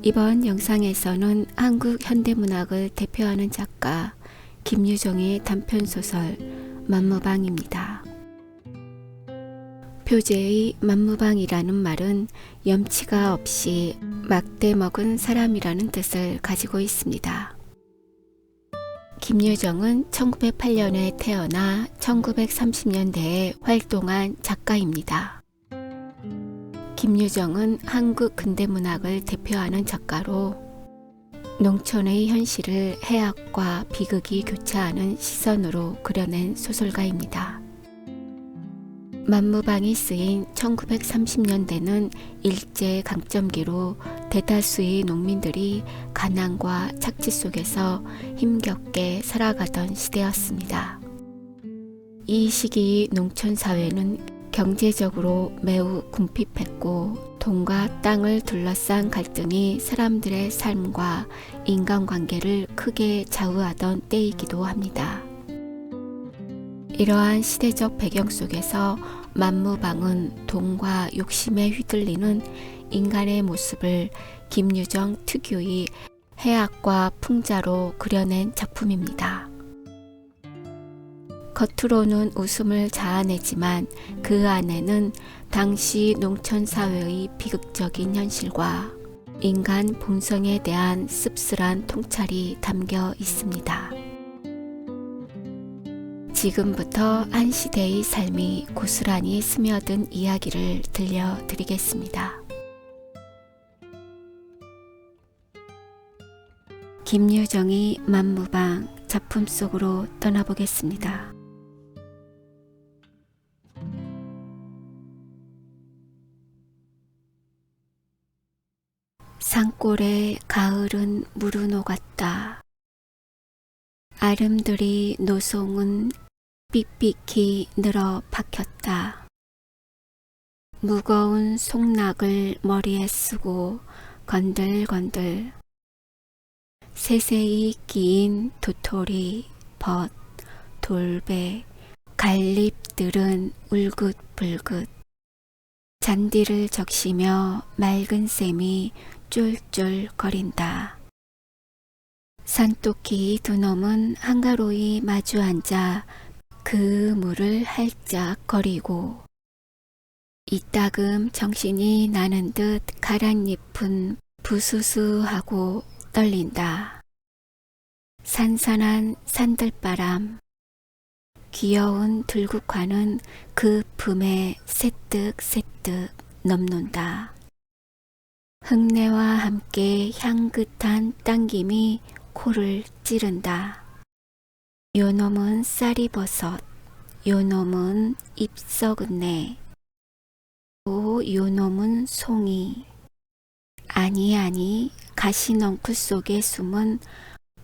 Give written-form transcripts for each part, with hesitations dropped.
이번 영상에서는 한국 현대문학을 대표하는 작가 김유정의 단편소설 만무방입니다. 표제의 만무방이라는 말은 염치가 없이 막대 먹은 사람이라는 뜻을 가지고 있습니다. 김유정은 1908년에 태어나 1930년대에 활동한 작가입니다. 김유정은 한국 근대문학을 대표하는 작가로 농촌의 현실을 해학과 비극이 교차하는 시선으로 그려낸 소설가입니다. 만무방이 쓰인 1930년대는 일제강점기로 대다수의 농민들이 가난과 착취 속에서 힘겹게 살아가던 시대였습니다. 이 시기의 농촌 사회는 경제적으로 매우 궁핍했고 돈과 땅을 둘러싼 갈등이 사람들의 삶과 인간관계를 크게 좌우하던 때이기도 합니다. 이러한 시대적 배경 속에서 만무방은 돈과 욕심에 휘둘리는 인간의 모습을 김유정 특유의 해학과 풍자로 그려낸 작품입니다. 겉으로는 웃음을 자아내지만 그 안에는 당시 농촌 사회의 비극적인 현실과 인간 본성에 대한 씁쓸한 통찰이 담겨 있습니다. 지금부터 한 시대의 삶이 고스란히 스며든 이야기를 들려드리겠습니다. 김유정의 만무방 작품 속으로 떠나보겠습니다. 산골에 가을은 무르 녹았다. 아름드리 노송은 삑삑히 늘어 박혔다. 무거운 송락을 머리에 쓰고 건들건들 세세히 끼인 도토리, 벗, 돌배, 갈잎들은 울긋불긋 잔디를 적시며 맑은 샘이 쫄쫄거린다. 산토끼 두 놈은 한가로이 마주 앉아 그 물을 할짝거리고 이따금 정신이 나는 듯 가랑잎은 부스스하고 떨린다. 산산한 산들바람, 귀여운 들국화는 그 품에 새뜩새뜩 넘는다. 흙내와 함께 향긋한 당김이 코를 찌른다. 요놈은 쌀이버섯, 요놈은 잎썩은내, 또 요놈은 송이. 아니 가시넝쿨 속에 숨은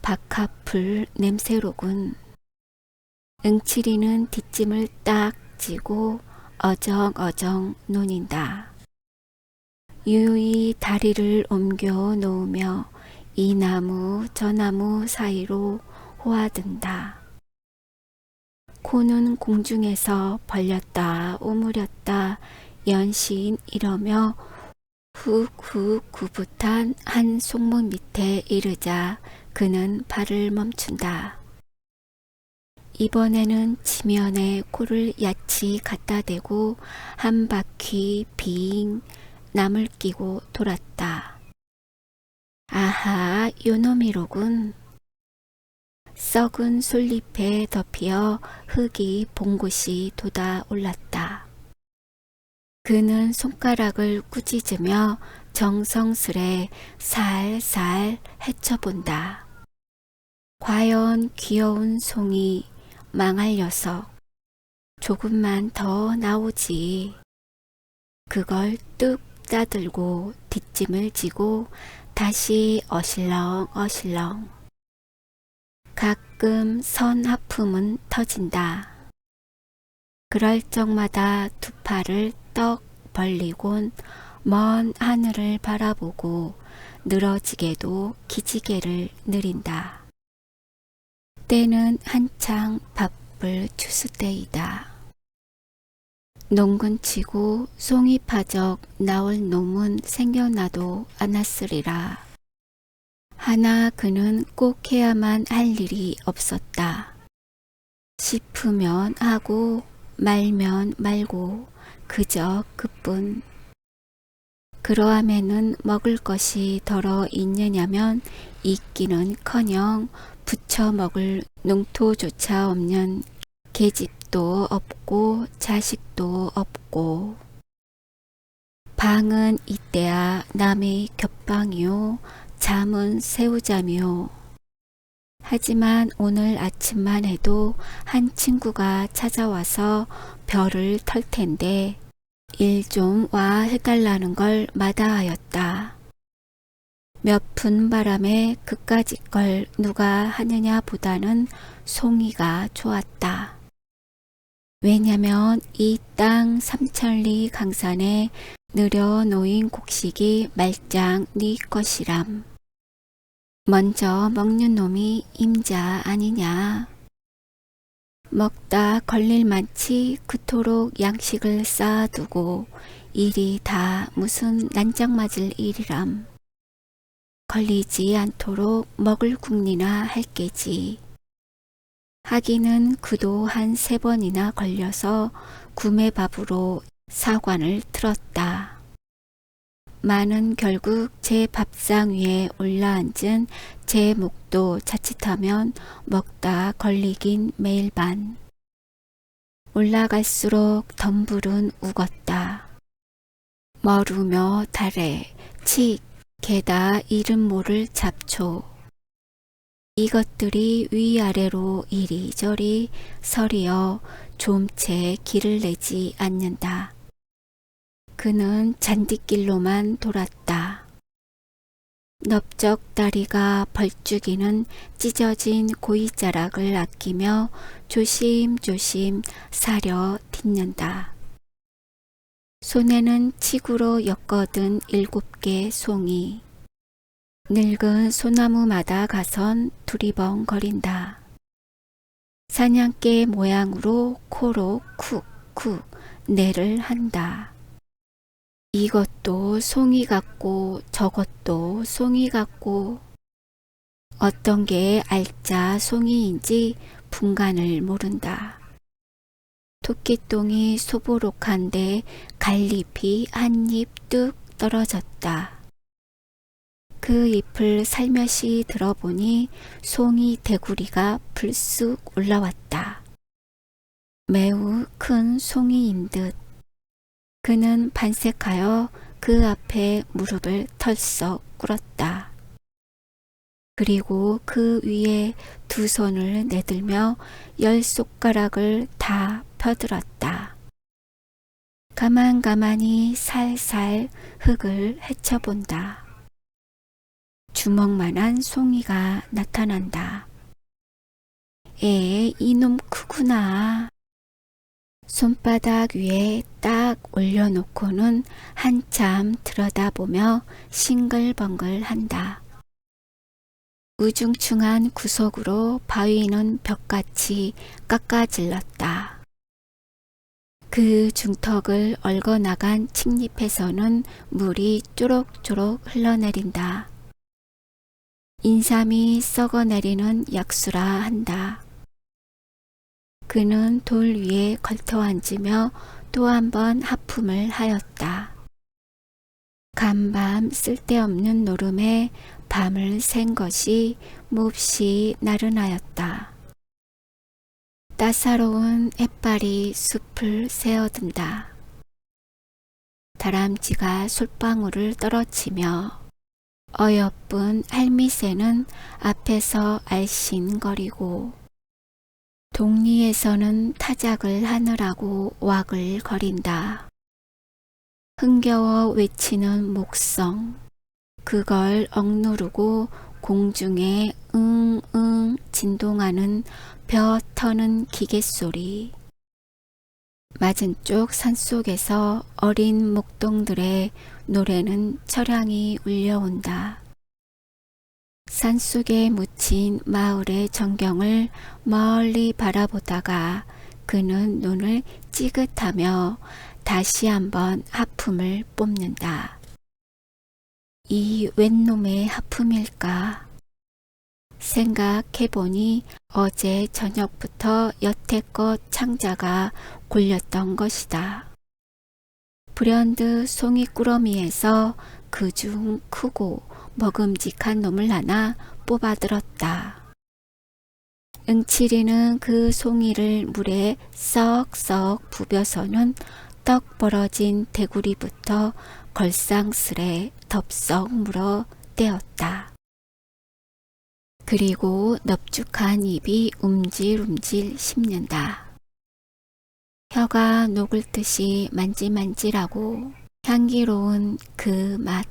박하풀 냄새로군. 응치리는 뒷짐을 딱 쥐고 어정어정 논인다. 유유히 다리를 옮겨 놓으며 이 나무 저 나무 사이로 호화든다. 코는 공중에서 벌렸다 오므렸다 연신 이러며 훅훅 구붓한 한 송목 밑에 이르자 그는 발을 멈춘다. 이번에는 지면에 코를 야치 갖다 대고 한 바퀴 빙 남을 끼고 돌았다. 아하, 요놈이로군. 썩은 솔잎에 덮여 흙이 봉곳이 돋아 올랐다. 그는 손가락을 꾸짖으며 정성스레 살살 헤쳐본다. 과연 귀여운 송이, 망할 녀석, 조금만 더 나오지. 그걸 뚝 따들고 뒷짐을 지고 다시 어실렁어실렁. 가끔 선 하품은 터진다. 그럴 적마다 두 팔을 떡 벌리곤 먼 하늘을 바라보고 늘어지게도 기지개를 느린다. 때는 한창 바쁠 추수 때이다. 농근치고 송이 파적 나올 놈은 생겨나도 않았으리라. 하나 그는 꼭 해야만 할 일이 없었다. 싶으면 하고 말면 말고 그저 그뿐. 그러함에는 먹을 것이 덜어 있느냐면 있기는커녕 부쳐 먹을 농토조차 없는 계집도 없고 자식도 없고. 방은 이때야 남의 겹방이요 잠은 새우잠이요. 하지만 오늘 아침만 해도 한 친구가 찾아와서 별을 털 텐데 일 좀 와 해달라는 걸 마다하였다. 몇 푼 바람에 그까짓 걸 누가 하느냐 보다는 송이가 좋았다. 왜냐면 이 땅 삼천리 강산에 느려 놓인 곡식이 말짱 네 것이람. 먼저 먹는 놈이 임자 아니냐. 먹다 걸릴 만치 그토록 양식을 쌓아두고 일이 다 무슨 난장 맞을 일이람. 걸리지 않도록 먹을 국리나 할 게지. 하기는 그도 한 3번이나 걸려서 구매밥으로 사관을 틀었다. 마는 결국 제 밥상 위에 올라앉은 제 목도 자칫하면 먹다 걸리긴 매일 반. 올라갈수록 덤불은 우겄다. 머루며 달에 칙 게다 이름 모를 잡초. 이것들이 위아래로 이리저리 서리어 좀채 길을 내지 않는다. 그는 잔디길로만 돌았다. 넓적 다리가 벌쭉이는 찢어진 고이자락을 아끼며 조심조심 사려 딛는다. 손에는 칡으로 엮어둔 7개 송이. 늙은 소나무마다 가선 두리번거린다. 사냥개 모양으로 코로 쿡쿡 내를 한다. 이것도 송이 같고 저것도 송이 같고 어떤 게 알짜 송이인지 분간을 모른다. 토끼똥이 소보록한데 갈잎이 한 입 뚝 떨어졌다. 그 잎을 살며시 들어보니 송이 대구리가 불쑥 올라왔다. 매우 큰 송이인 듯. 그는 반색하여 그 앞에 무릎을 털썩 꿇었다. 그리고 그 위에 2 손을 내들며 10손가락을 다 펴들었다. 가만가만히 살살 흙을 헤쳐본다. 주먹만한 송이가 나타난다. 이놈 크구나. 손바닥 위에 딱 올려놓고는 한참 들여다보며 싱글벙글한다. 우중충한 구석으로 바위는 벽같이 깎아질렀다. 그 중턱을 얽어나간 칡잎에서는 물이 쪼록쪼록 흘러내린다. 인삼이 썩어내리는 약수라 한다. 그는 돌 위에 걸터앉으며 또 한 번 하품을 하였다. 간밤 쓸데없는 노름에 밤을 샌 것이 몹시 나른하였다. 따사로운 햇발이 숲을 새어든다. 다람쥐가 솔방울을 떨어치며 어여쁜 할미새는 앞에서 알씬거리고 동리에서는 타작을 하느라고 왁을 거린다. 흥겨워 외치는 목성, 그걸 억누르고 공중에 응응 진동하는 벼 터는 기계소리. 맞은쪽 산속에서 어린 목동들의 노래는 처량히 울려온다. 산속에 묻힌 마을의 전경을 멀리 바라보다가 그는 눈을 찌긋하며 다시 한번 하품을 뽐는다. 이 웬 놈의 하품일까? 생각해보니 어제 저녁부터 여태껏 창자가 굴렸던 것이다. 불현듯 송이꾸러미에서 그중 크고 먹음직한 놈을 하나 뽑아들었다. 응치리는 그 송이를 물에 썩썩 부벼서는 떡 벌어진 대구리부터 걸상스레 덥석 물어 떼었다. 그리고 넙죽한 입이 움찔움찔 씹는다. 혀가 녹을 듯이 만질만질하고 향기로운 그 맛.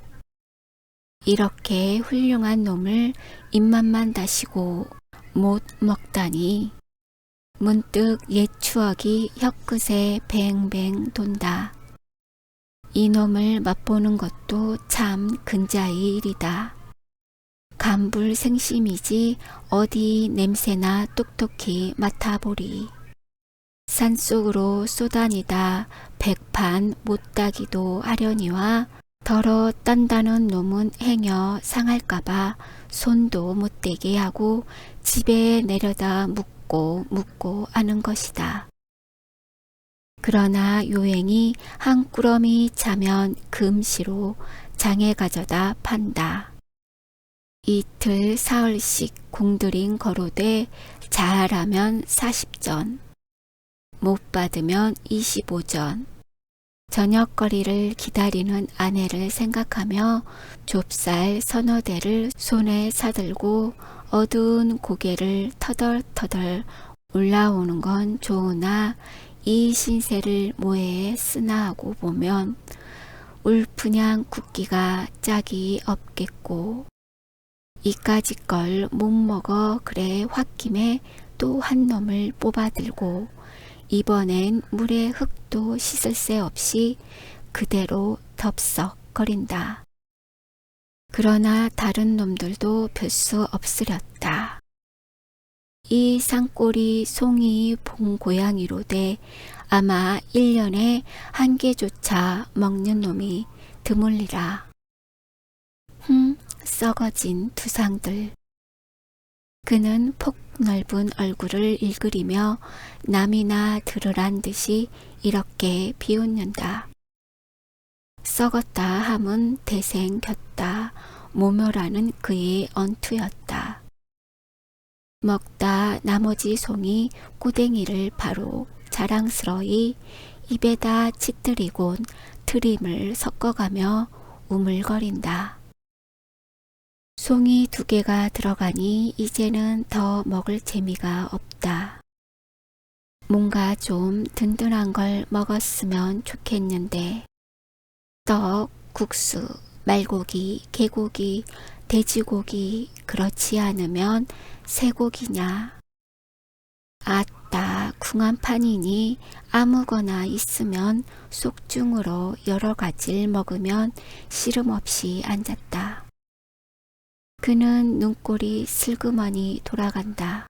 이렇게 훌륭한 놈을 입맛만 다시고 못 먹다니 문득 옛 추억이 혀끝에 뱅뱅 돈다. 이놈을 맛보는 것도 참 근자의 일이다. 간불생심이지 어디 냄새나 똑똑히 맡아보리. 산속으로 쏘다니다 백판 못따기도 하려니와 더러 딴다는 놈은 행여 상할까봐 손도 못 대게 하고 집에 내려다 묻고 하는 것이다. 그러나 요행이 한 꾸러미 차면 금시로 장에 가져다 판다. 이틀 사흘씩 공들인 거로되 잘하면 40전, 못 받으면 25전. 저녁거리를 기다리는 아내를 생각하며 좁쌀 서너 대를 손에 사들고 어두운 고개를 터덜터덜 올라오는 건 좋으나 이 신세를 뭐에 쓰나 하고 보면 울프냥 굵기가 짝이 없겠고 이까짓 걸 못 먹어 그래 홧김에 또 한 놈을 뽑아들고 이번엔 물에 흙도 씻을 새 없이 그대로 덥석거린다. 그러나 다른 놈들도 별 수 없으렸다. 이 산골이 송이 본 고양이로되 아마 1년에 한 개조차 먹는 놈이 드물리라. 썩어진 두상들. 그는 폭넓은 얼굴을 일그리며 남이나 들으란 듯이 이렇게 비웃는다. 썩었다 함은 대생 겼다. 모묘라는 그의 언투였다. 먹다 나머지 송이 꼬댕이를 바로 자랑스러이 입에다 치뜨리곤 트림을 섞어가며 우물거린다. 송이 2개가 들어가니 이제는 더 먹을 재미가 없다. 뭔가 좀 든든한 걸 먹었으면 좋겠는데 떡, 국수, 말고기, 개고기, 돼지고기 그렇지 않으면 쇠고기냐. 아따 궁한판이니 아무거나 있으면 속중으로 여러 가지를 먹으면 씨름없이 앉았다. 그는 눈꼴이 슬그머니 돌아간다.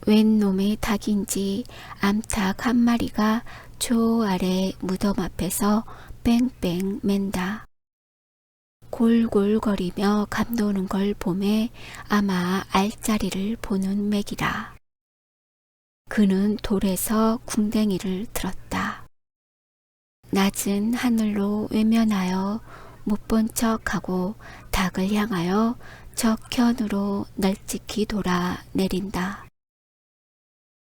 웬 놈의 닭인지 암탉 한 마리가 조 아래 무덤 앞에서 뺑뺑 맨다. 골골거리며 감도는 걸 보매 아마 알짜리를 보는 맥이라. 그는 돌에서 궁뎅이를 들었다. 낮은 하늘로 외면하여 못 본 척하고 닭을 향하여 적현으로 널찍히 돌아 내린다.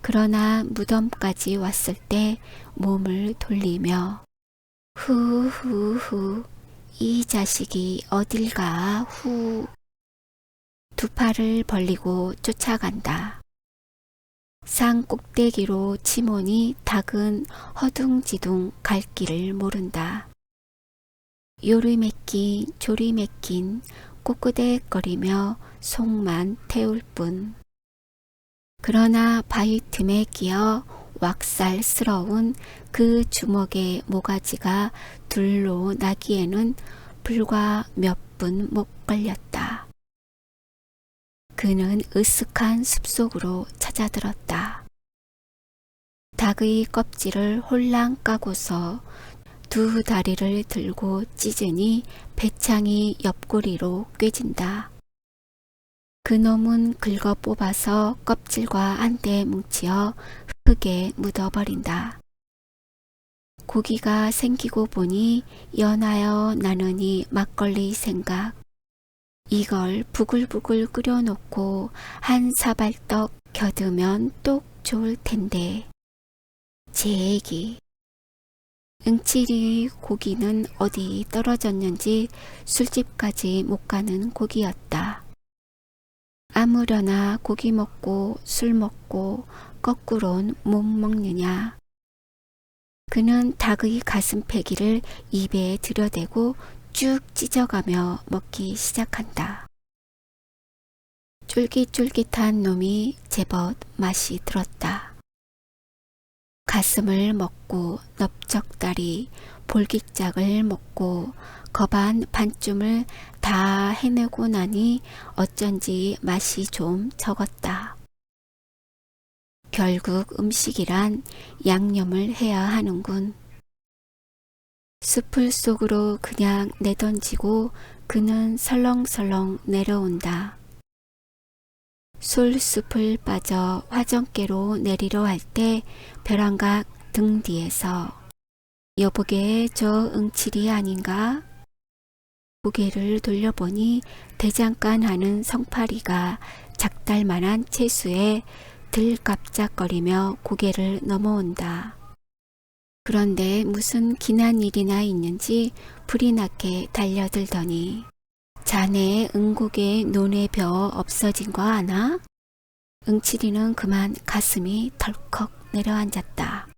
그러나 무덤까지 왔을 때 몸을 돌리며 후후후 이 자식이 어딜 가 후. 2 팔을 벌리고 쫓아간다. 산 꼭대기로 치모니 닭은 허둥지둥 갈 길을 모른다. 요리 맡긴 조리 맡긴 꼬끄댁거리며 속만 태울 뿐. 그러나 바위 틈에 끼어 왁살스러운 그 주먹의 모가지가 둘로 나기에는 불과 몇 분 못 걸렸다. 그는 으슥한 숲속으로 찾아들었다. 닭의 껍질을 홀랑 까고서 2 다리를 들고 찢으니 배창이 옆구리로 꿰진다. 그놈은 긁어 뽑아서 껍질과 한데 뭉치어 흙에 묻어버린다. 고기가 생기고 보니 연하여 나느니 막걸리 생각. 이걸 부글부글 끓여놓고 한 사발떡 겨두면 똑 좋을 텐데. 제 얘기. 응칠이 고기는 어디 떨어졌는지 술집까지 못 가는 고기였다. 아무려나 고기 먹고 술 먹고 거꾸론 못 먹느냐. 그는 닭의 가슴패기를 입에 들여대고 쭉 찢어가며 먹기 시작한다. 쫄깃쫄깃한 놈이 제법 맛이 들었다. 가슴을 먹고 넓적다리, 볼깃짝을 먹고 거반 반쯤을 다 해내고 나니 어쩐지 맛이 좀 적었다. 결국 음식이란 양념을 해야 하는군. 숲을 속으로 그냥 내던지고 그는 설렁설렁 내려온다. 솔숲을 빠져 화정깨로 내리려 할 때 벼랑각 등 뒤에서 여보게 저 응칠이 아닌가? 고개를 돌려보니 대장간 하는 성파리가 작달만한 채수에 들갑작거리며 고개를 넘어온다. 그런데 무슨 기난 일이나 있는지 불이 나게 달려들더니 자네 응곡에 논에 벼 없어진 거 아나? 응칠이는 그만 가슴이 덜컥 내려앉았다.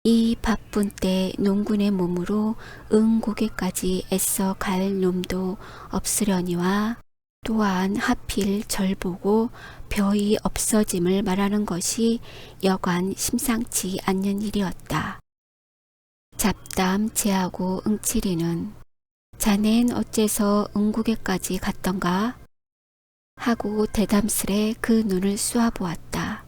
이 바쁜 때 농군의 몸으로 응곡에까지 애써 갈 놈도 없으려니와 또한 하필 절 보고 벼이 없어짐을 말하는 것이 여간 심상치 않는 일이었다. 잡담 제하고 응칠이는 자넨 어째서 응국에까지 갔던가? 하고 대담스레 그 눈을 쏘아보았다.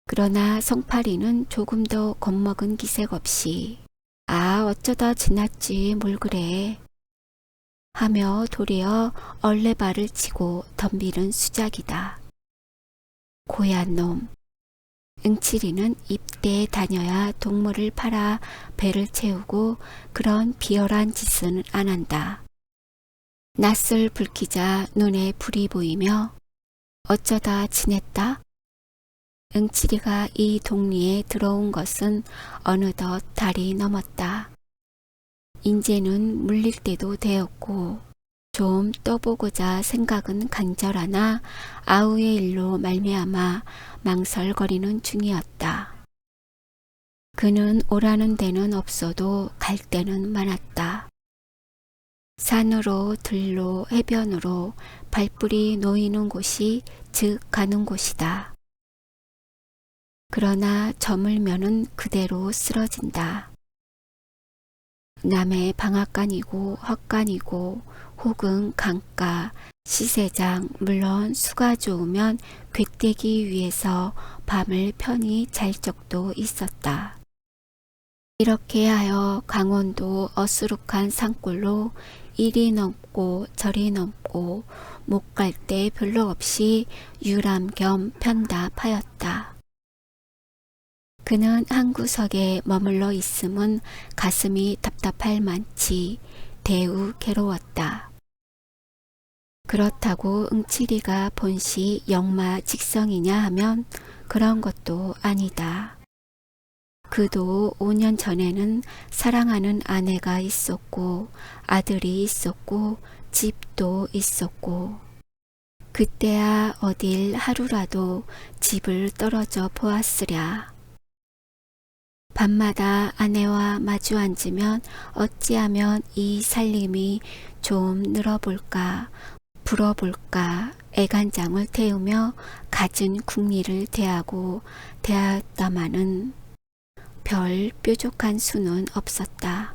그러나 성파리는 조금도 겁먹은 기색 없이 아 어쩌다 지났지 뭘 그래 하며 도리어 얼레발을 치고 덤비는 수작이다. 고얀 놈. 응칠이는 입대에 다녀야 동물을 팔아 배를 채우고 그런 비열한 짓은 안 한다. 낯을 붉히자 눈에 불이 보이며 어쩌다 지냈다? 응칠이가 이 동리에 들어온 것은 어느덧 달이 넘었다. 인제는 물릴 때도 되었고 좀 떠보고자 생각은 간절하나 아우의 일로 말미암아 망설거리는 중이었다. 그는 오라는 데는 없어도 갈 데는 많았다. 산으로 들로 해변으로 발뿔이 놓이는 곳이 즉 가는 곳이다. 그러나 저물면은 그대로 쓰러진다. 남의 방앗간이고 헛간이고 혹은 강가, 시세장, 물론 수가 좋으면 괵대기 위해서 밤을 편히 잘 적도 있었다. 이렇게 하여 강원도 어수룩한 산골로 이리 넘고 저리 넘고 못 갈 때 별로 없이 유람 겸 편답하였다. 그는 한 구석에 머물러 있음은 가슴이 답답할 만치 대우 괴로웠다. 그렇다고 응칠이가 본시 역마직성이냐 하면 그런 것도 아니다. 그도 5년 전에는 사랑하는 아내가 있었고 아들이 있었고 집도 있었고 그때야 어딜 하루라도 집을 떨어져 보았으랴. 밤마다 아내와 마주 앉으면 어찌하면 이 살림이 좀 늘어볼까 불어볼까 애간장을 태우며 갖은 궁리를 대하고 대하였다마는 별 뾰족한 수는 없었다.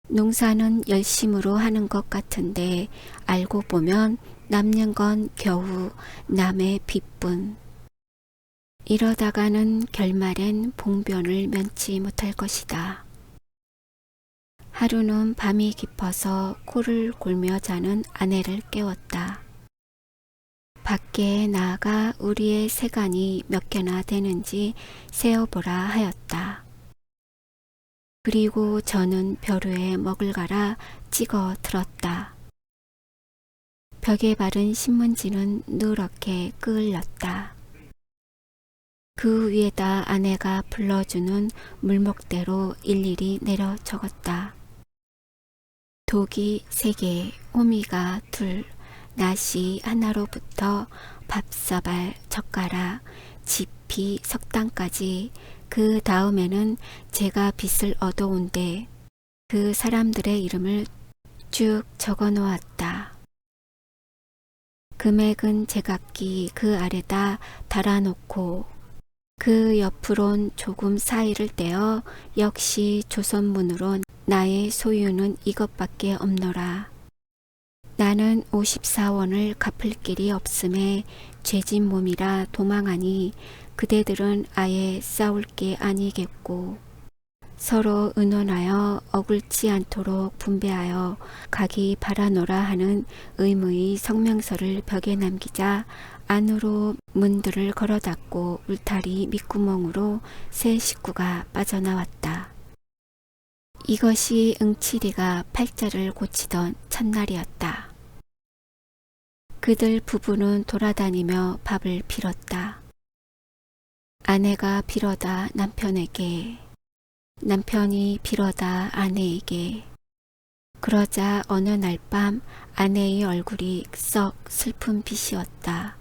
농사는 열심으로 하는 것 같은데 알고 보면 남는 건 겨우 남의 빚뿐. 이러다가는 결말엔 봉변을 면치 못할 것이다. 하루는 밤이 깊어서 코를 골며 자는 아내를 깨웠다. 밖에 나아가 우리의 세간이 몇 개나 되는지 세어보라 하였다. 그리고 저는 벼루에 먹을 갈아 찍어 들었다. 벽에 바른 신문지는 누렇게 끄을렸다. 그 위에다 아내가 불러주는 물목대로 일일이 내려 적었다. 독이 3개, 호미가 2, 낫이 하나로부터 밥사발, 젓가락, 지피, 석당까지. 그 다음에는 제가 빚을 얻어온데 그 사람들의 이름을 쭉 적어 놓았다. 금액은 제각기 그 아래다 달아놓고 그 옆으론 조금 사이를 떼어 역시 조선문으로 나의 소유는 이것밖에 없노라. 나는 54원을 갚을 길이 없음에 죄진 몸이라 도망하니 그대들은 아예 싸울 게 아니겠고 서로 의논하여 어글지 않도록 분배하여 가기 바라노라 하는 의무의 성명서를 벽에 남기자 안으로 문들을 걸어 닫고 울타리 밑구멍으로 새 식구가 빠져나왔다. 이것이 응칠이가 팔자를 고치던 첫날이었다. 그들 부부는 돌아다니며 밥을 빌었다. 아내가 빌어다 남편에게, 남편이 빌어다 아내에게. 그러자 어느 날 밤 아내의 얼굴이 썩 슬픈 빛이었다.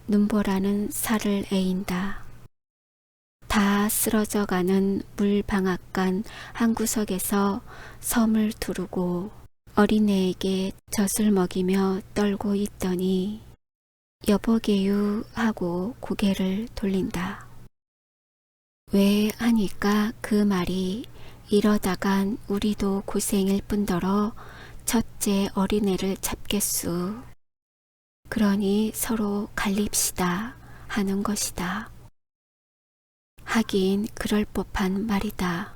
눈보라는 살을 에인다. 다 쓰러져가는 물방앗간 한 구석에서 섬을 두르고 어린애에게 젖을 먹이며 떨고 있더니 여보게유 하고 고개를 돌린다. 왜 하니까 그 말이 이러다간 우리도 고생일 뿐더러 첫째 어린애를 잡겠수. 그러니 서로 갈립시다 하는 것이다. 하긴 그럴 법한 말이다.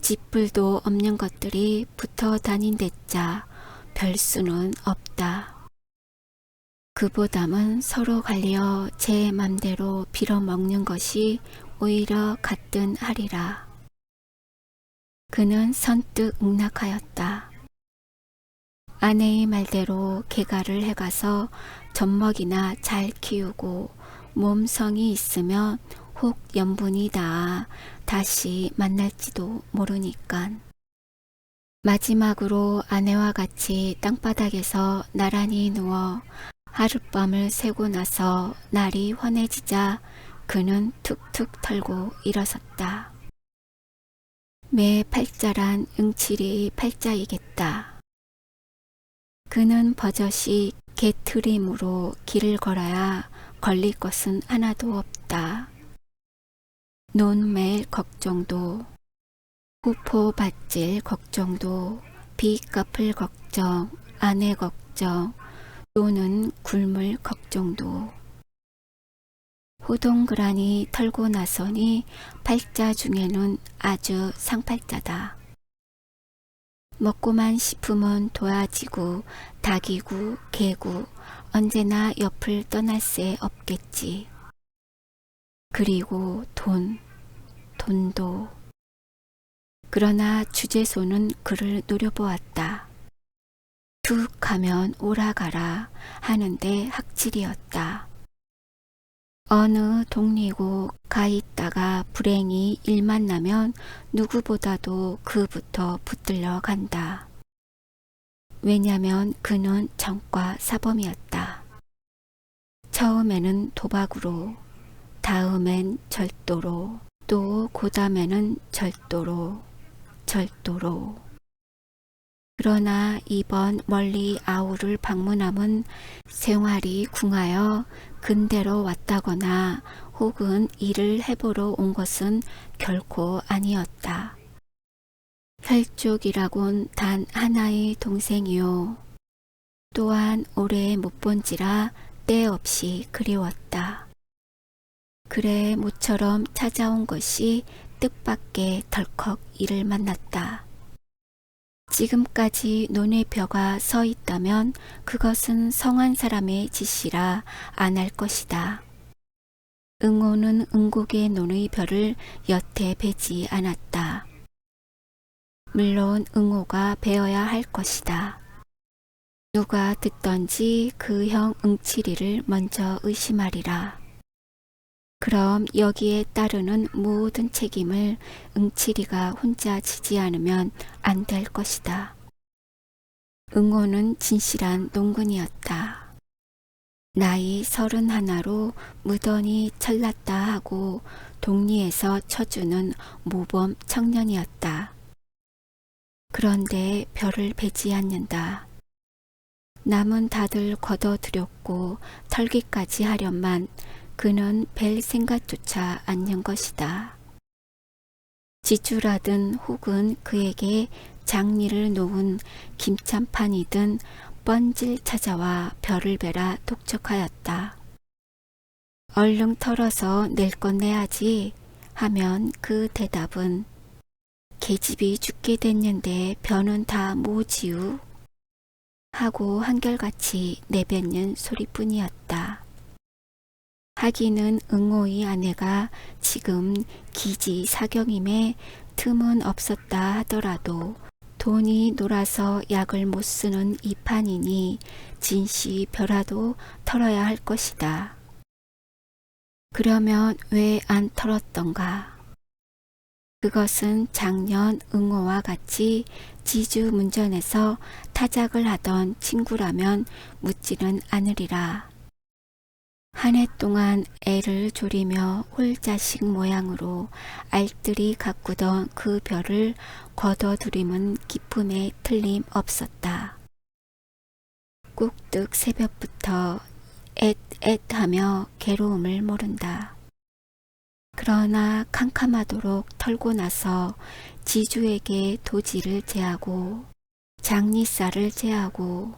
짓불도 없는 것들이 붙어 다닌댔자 별수는 없다. 그보담은 서로 갈려 제 맘대로 빌어먹는 것이 오히려 가뜩하리라. 그는 선뜻 응낙하였다. 아내의 말대로 개가를 해가서 젖먹이나 잘 키우고 몸성이 있으면 혹 염분이 닿아 다시 만날지도 모르니깐. 마지막으로 아내와 같이 땅바닥에서 나란히 누워 하룻밤을 새고 나서 날이 환해지자 그는 툭툭 털고 일어섰다. 매 팔자란 응칠이 팔자이겠다. 그는 버젓이 개트림으로 길을 걸어야 걸릴 것은 하나도 없다. 논 맬 걱정도, 후포 밭질 걱정도, 빚 갚을 걱정, 아내 걱정, 또는 굶을 걱정도. 호동그라니 털고 나서니 팔자 중에는 아주 상팔자다. 먹고만 싶으면 도화지고 닭이고 개고 언제나 옆을 떠날 새 없겠지. 그리고 돈도. 그러나 주제소는 그를 노려보았다. 툭 하면 오라가라 하는데 학질이었다. 어느 독리고 가 있다가 불행히 일만 나면 누구보다도 그부터 붙들려 간다. 왜냐면 그는 정과 사범이었다. 처음에는 도박으로, 다음엔 절도로, 또 고다음에는 절도로. 그러나 이번 멀리 아우를 방문함은 생활이 궁하여 근대로 왔다거나 혹은 일을 해보러 온 것은 결코 아니었다. 혈족이라곤 단 하나의 동생이요. 또한 오래 못 본지라 때없이 그리웠다. 그래 모처럼 찾아온 것이 뜻밖의 덜컥 이를 만났다. 지금까지 논의 벼가 서 있다면 그것은 성한 사람의 짓이라 안 할 것이다. 응오는 응곡의 논의 벼를 여태 베지 않았다. 물론 응오가 베어야 할 것이다. 누가 듣던지 그 형 응칠이를 먼저 의심하리라. 그럼 여기에 따르는 모든 책임을 응칠이가 혼자 지지 않으면 안 될 것이다. 응오는 진실한 농군이었다. 나이 31로 무던히 철났다 하고 독리에서 쳐주는 모범 청년이었다. 그런데 벼를 베지 않는다. 남은 다들 걷어들였고 털기까지 하련만 그는 벨 생각조차 않는 것이다. 지주라든 혹은 그에게 장리를 놓은 김찬판이든 뻔질 찾아와 벼를 베라 독촉하였다. 얼른 털어서 낼 건 내야지 하면 그 대답은 계집이 죽게 됐는데 벼는 다 뭐지우? 하고 한결같이 내뱉는 소리뿐이었다. 하기는 응오의 아내가 지금 기지 사경임에 틈은 없었다 하더라도 돈이 놀아서 약을 못 쓰는 이 판이니 진시 벼라도 털어야 할 것이다. 그러면 왜 안 털었던가? 그것은 작년 응오와 같이 지주 문전에서 타작을 하던 친구라면 묻지는 않으리라. 한 해 동안 애를 졸이며 홀자식 모양으로 알뜰히 가꾸던 그 벼를 걷어들임은 기쁨에 틀림없었다. 꾹득 새벽부터 앳앳 하며 괴로움을 모른다. 그러나 캄캄하도록 털고 나서 지주에게 도지를 제하고 장리쌀을 제하고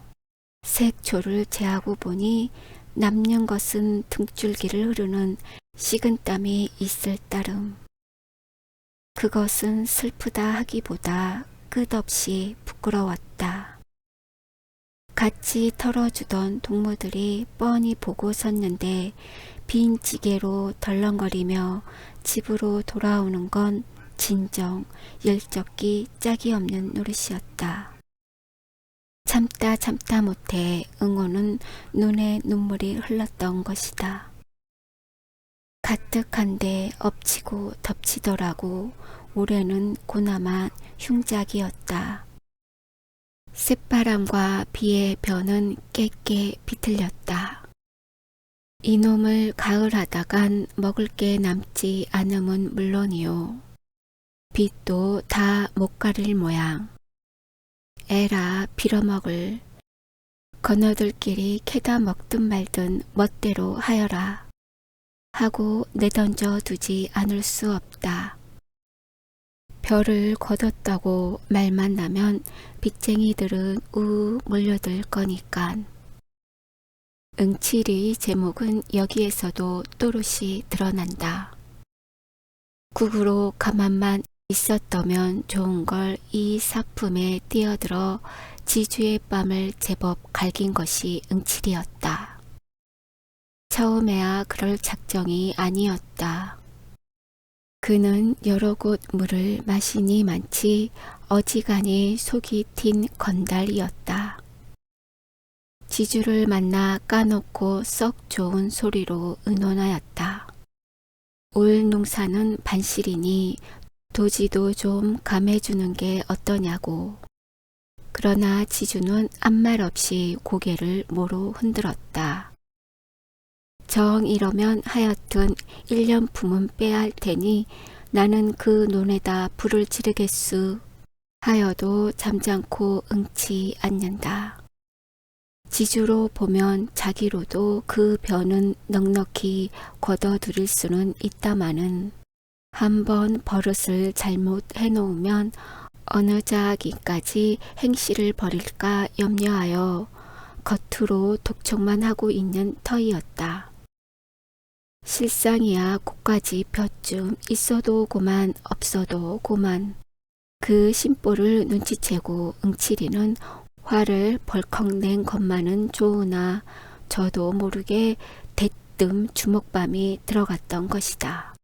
색초를 제하고 보니 남는 것은 등줄기를 흐르는 식은땀이 있을 따름. 그것은 슬프다 하기보다 끝없이 부끄러웠다. 같이 털어주던 동무들이 뻔히 보고 섰는데 빈 지게로 덜렁거리며 집으로 돌아오는 건 진정 열적기 짝이 없는 노릇이었다. 참다 못해 응오는 눈에 눈물이 흘렀던 것이다. 가뜩한데 엎치고 덮치더라고 올해는 고나마 흉작이었다. 쇳바람과 비의 벼는 깨깨 비틀렸다. 이놈을 가을하다간 먹을 게 남지 않음은 물론이요. 빚도 다 못 가릴 모양. 에라 빌어먹을. 건어들끼리 캐다 먹든 말든 멋대로 하여라. 하고 내던져 두지 않을 수 없다. 벼를 거뒀다고 말만 나면 빚쟁이들은 몰려들 거니깐. 응칠의 제목은 여기에서도 또렷이 드러난다. 국으로 가만만 있었더면 좋은 걸 이 사품에 뛰어들어 지주의 뺨을 제법 갈긴 것이 응칠이었다. 처음에야 그럴 작정이 아니었다. 그는 여러 곳 물을 마시니 많지 어지간히 속이 튄 건달이었다. 지주를 만나 까놓고 썩 좋은 소리로 의논하였다. 올 농사는 반실이니 도지도 좀 감해주는 게 어떠냐고. 그러나 지주는 아무 말 없이 고개를 모로 흔들었다. 정 이러면 하여튼 1년 품은 빼야 할 테니 나는 그 논에다 불을 지르겠수 하여도 잠잠코 응치 않는다. 지주로 보면 자기로도 그 벼는 넉넉히 걷어들일 수는 있다마는 한번 버릇을 잘못 해놓으면 어느 자기까지 행실을 벌일까 염려하여 겉으로 독촉만 하고 있는 터이었다. 실상이야 곳까지 벼쯤 있어도 고만 없어도 고만. 그 심보를 눈치채고 응칠이는 화를 벌컥 낸 것만은 좋으나 저도 모르게 대뜸 주먹밤이 들어갔던 것이다.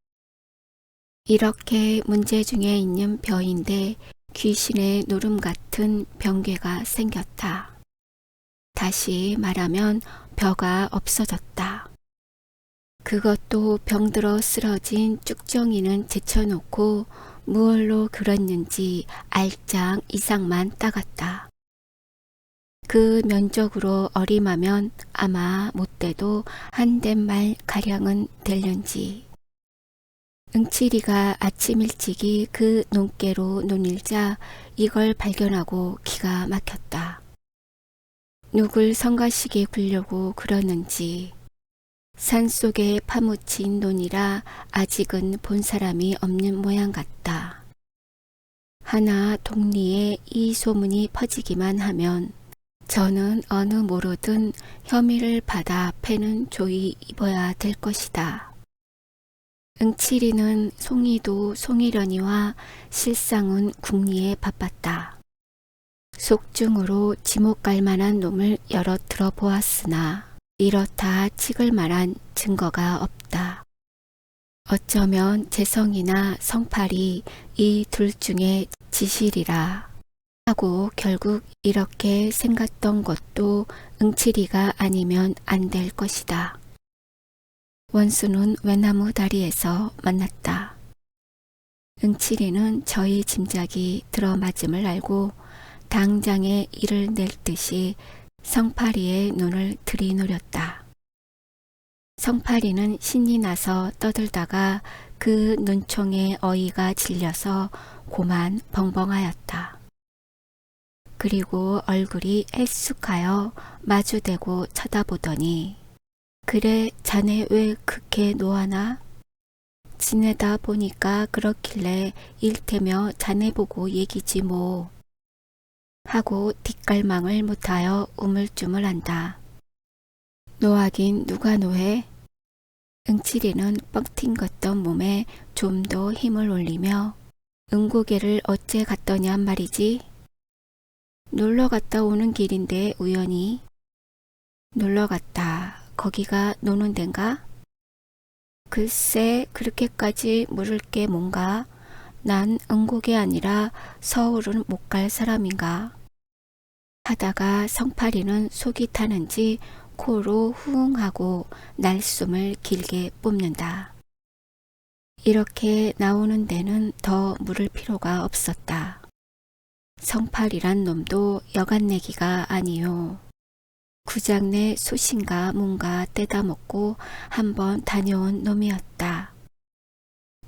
이렇게 문제 중에 있는 벼인데 귀신의 노름 같은 병괴가 생겼다. 다시 말하면 벼가 없어졌다. 그것도 병들어 쓰러진 쭉정이는 제쳐놓고 무얼로 그랬는지 알짱 이상만 따갔다. 그 면적으로 어림하면 아마 못돼도 한 댓말 가량은 될는지. 응칠이가 아침 일찍이 그 논깨로 논일자 이걸 발견하고 기가 막혔다. 누굴 성가시게 굴려고 그러는지. 산속에 파묻힌 논이라 아직은 본 사람이 없는 모양 같다. 하나 동리에 이 소문이 퍼지기만 하면 저는 어느 모로든 혐의를 받아 패는 조이 입어야 될 것이다. 응칠이는 송이도 송이려니와 실상은 궁리에 바빴다. 속중으로 지목 갈 만한 놈을 여러 들어보았으나 이렇다 찍을 만한 증거가 없다. 어쩌면 재성이나 성팔이 이 둘 중에 지실이라 하고 결국 이렇게 생각던 것도 응칠이가 아니면 안 될 것이다. 원수는 외나무 다리에서 만났다. 응칠이는 저희 짐작이 들어맞음을 알고 당장에 이를 낼 듯이 성팔이의 눈을 들이노렸다. 성팔이는 신이 나서 떠들다가 그 눈총에 어이가 질려서 고만 벙벙하였다. 그리고 얼굴이 애쑥하여 마주대고 쳐다보더니 그래 자네 왜 그렇게 노하나? 지내다 보니까 그렇길래 일테며 자네 보고 얘기지 뭐. 하고 뒷갈망을 못하여 우물쭈물한다. 노하긴 누가 노해? 응칠이는 뻥팅걷던 몸에 좀 더 힘을 올리며 응고개를 어째 갔더냔 말이지? 놀러 갔다 오는 길인데 우연히. 놀러 갔다. 거기가 노는 덴가? 글쎄 그렇게까지 물을 게 뭔가. 난 응곡이 아니라 서울은 못 갈 사람인가. 하다가 성팔이는 속이 타는지 코로 후웅 하고 날숨을 길게 뿜는다. 이렇게 나오는 데는 더 물을 필요가 없었다. 성팔이란 놈도 여간내기가 아니요. 구장내 소신가 뭔가 떼다 먹고 한번 다녀온 놈이었다.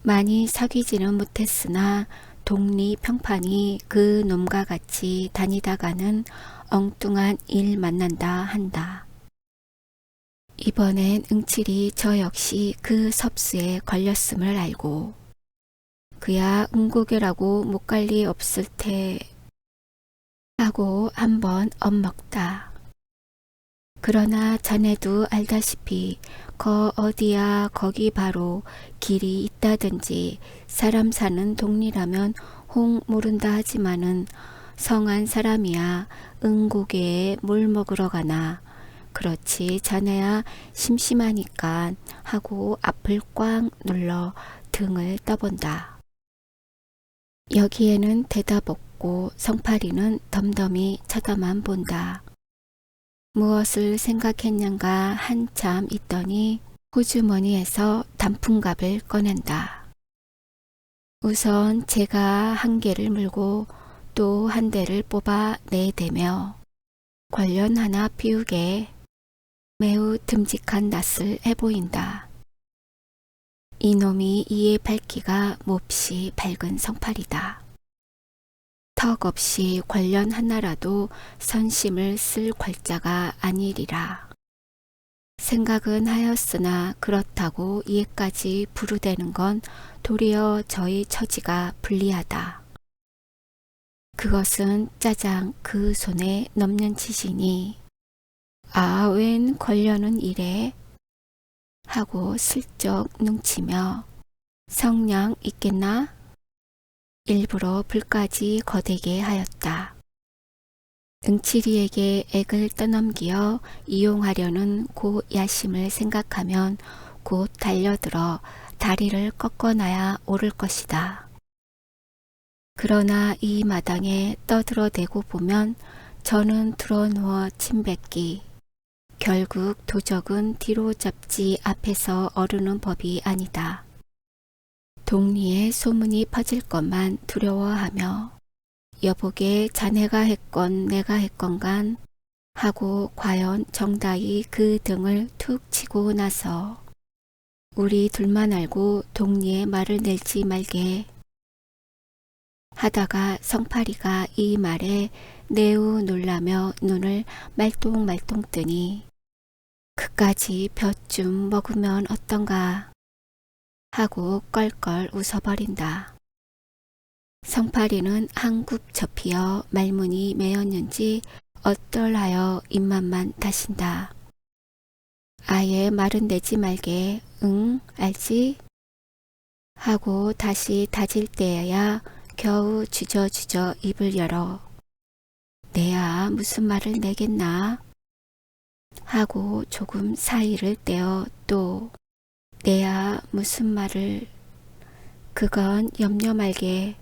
많이 사귀지는 못했으나 동리 평판이 그 놈과 같이 다니다가는 엉뚱한 일 만난다 한다. 이번엔 응칠이 저 역시 그 섭수에 걸렸음을 알고 그야 응고개라고 못 갈 리 없을 테 하고 한번 엿먹다. 그러나 자네도 알다시피 거 어디야 거기 바로 길이 있다든지 사람 사는 동리라면 홍 모른다 하지만은 성한 사람이야 응고개에 물 먹으러 가나. 그렇지 자네야 심심하니까 하고 앞을 꽉 눌러 등을 떠본다. 여기에는 대답 없고 성팔이는 덤덤히 쳐다만 본다. 무엇을 생각했는가 한참 있더니 호주머니에서 단풍갑을 꺼낸다. 우선 제가 한 개를 물고 또 한 대를 뽑아 내대며 관련 하나 피우게 매우 듬직한 낯을 해보인다. 이놈이 이에 밝기가 몹시 밝은 성팔이다. 턱없이 관련 하나라도 선심을 쓸 괄자가 아니리라. 생각은 하였으나 그렇다고 이에까지 부르대는 건 도리어 저희 처지가 불리하다. 그것은 짜장 그 손에 넘는 짓이니 아 웬 관련은 이래? 하고 슬쩍 눈치며 성냥 있겠나? 일부러 불까지 거대게 하였다. 응치리에게 액을 떠넘기어 이용하려는 그 야심을 생각하면 곧 달려들어 다리를 꺾어놔야 옳을 것이다. 그러나 이 마당에 떠들어대고 보면 저는 드러누워 침뱉기. 결국 도적은 뒤로 잡지 앞에서 어르는 법이 아니다. 동리에 소문이 퍼질 것만 두려워하며 여보게 자네가 했건 내가 했건간 하고 과연 정다이 그 등을 툭 치고 나서 우리 둘만 알고 동리에 말을 낼지 말게 하다가 성파리가 이 말에 매우 놀라며 눈을 말똥말똥 뜨니 그까지 볕 좀 먹으면 어떤가 하고 껄껄 웃어버린다. 성파리는 한굽 접히어 말문이 메었는지 어떨하여 입맛만 다신다. 아예 말은 내지 말게 응 알지? 하고 다시 다질 때에야 겨우 주저주저 입을 열어 내야 무슨 말을 내겠나? 하고 조금 사이를 떼어 또 내야 무슨 말을 그건 염려 말게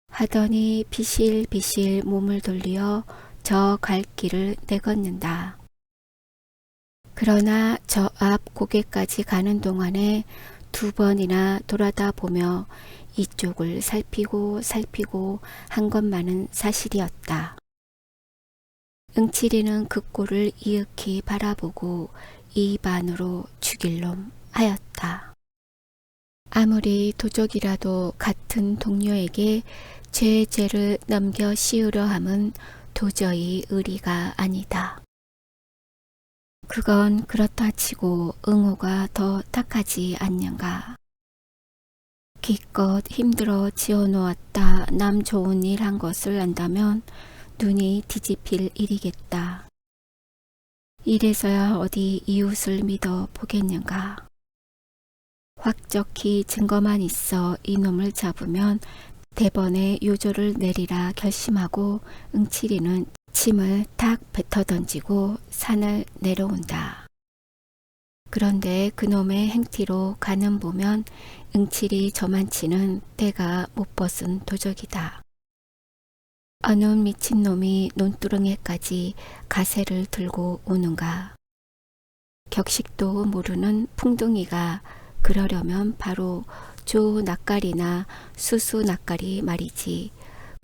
하더니 비실비실 몸을 돌리어 저 갈 길을 내걷는다. 그러나 저 앞 고개까지 가는 동안에 2번이나 돌아다 보며 이쪽을 살피고 한 것만은 사실이었다. 응치리는 그 꼴을 이윽히 바라보고 입안으로 죽일 놈 하였다. 아무리 도적이라도 같은 동료에게 죄를 넘겨 씌우려 함은 도저히 의리가 아니다. 그건 그렇다 치고 응호가 더 탁하지 않는가. 기껏 힘들어 지어놓았다 남 좋은 일 한 것을 안다면 눈이 뒤집힐 일이겠다. 이래서야 어디 이웃을 믿어 보겠는가. 확적히 증거만 있어 이놈을 잡으면 대번에 요조를 내리라 결심하고 응치리는 침을 탁 뱉어던지고 산을 내려온다. 그런데 그놈의 행티로 가는 보면 응칠이 저만치는 때가 못 벗은 도적이다. 어느 미친놈이 논두렁에까지 가세를 들고 오는가. 격식도 모르는 풍둥이가 그러려면 바로 조 낯가리나 수수 낯가리 말이지.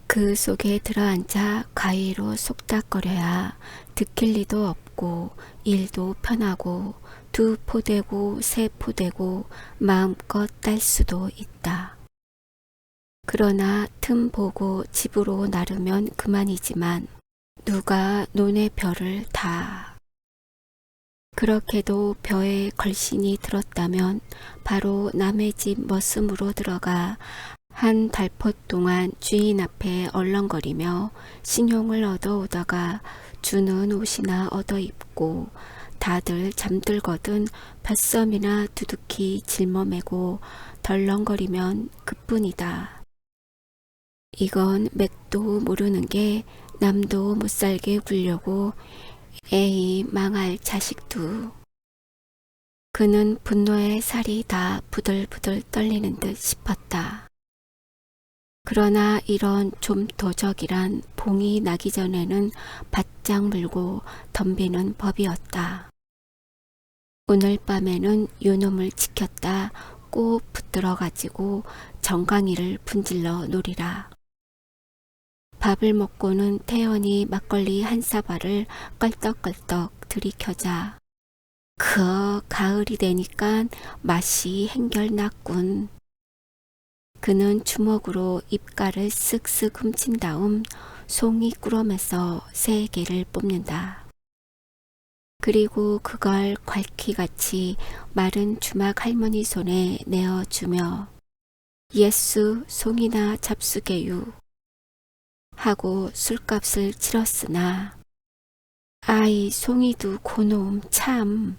그 속에 들어앉아 가위로 속닥거려야 들킬 리도 없고 일도 편하고 2포대고 3포대고 마음껏 딸 수도 있다. 그러나 틈 보고 집으로 나르면 그만이지만 누가 논의 벼를 다. 그렇게도 벼에 걸신이 들었다면 바로 남의 집 머슴으로 들어가 한 달포 동안 주인 앞에 얼렁거리며 신용을 얻어오다가 주는 옷이나 얻어 입고 다들 잠들거든 뱃섬이나 두둑히 짊어매고 덜렁거리면 그뿐이다. 이건 맥도 모르는 게 남도 못살게 굴려고 에이 망할 자식도. 그는 분노에 살이 다 부들부들 떨리는 듯 싶었다. 그러나 이런 좀 도적이란 봉이 나기 전에는 바짝 물고 덤비는 법이었다. 오늘 밤에는 요놈을 지켰다 꼭 붙들어 가지고 정강이를 분질러 놓으리라. 밥을 먹고는 태연히 막걸리 한 사발을 껄떡껄떡 들이켜자. 가을이 되니까 맛이 행결났군. 그는 주먹으로 입가를 쓱쓱 훔친 다음 송이 꾸러면서 3개를 뽑는다. 그리고 그걸 괄키같이 마른 주막 할머니 손에 내어주며 예수 송이나 잡수게유 하고 술값을 치렀으나 아이 송이도 고놈 참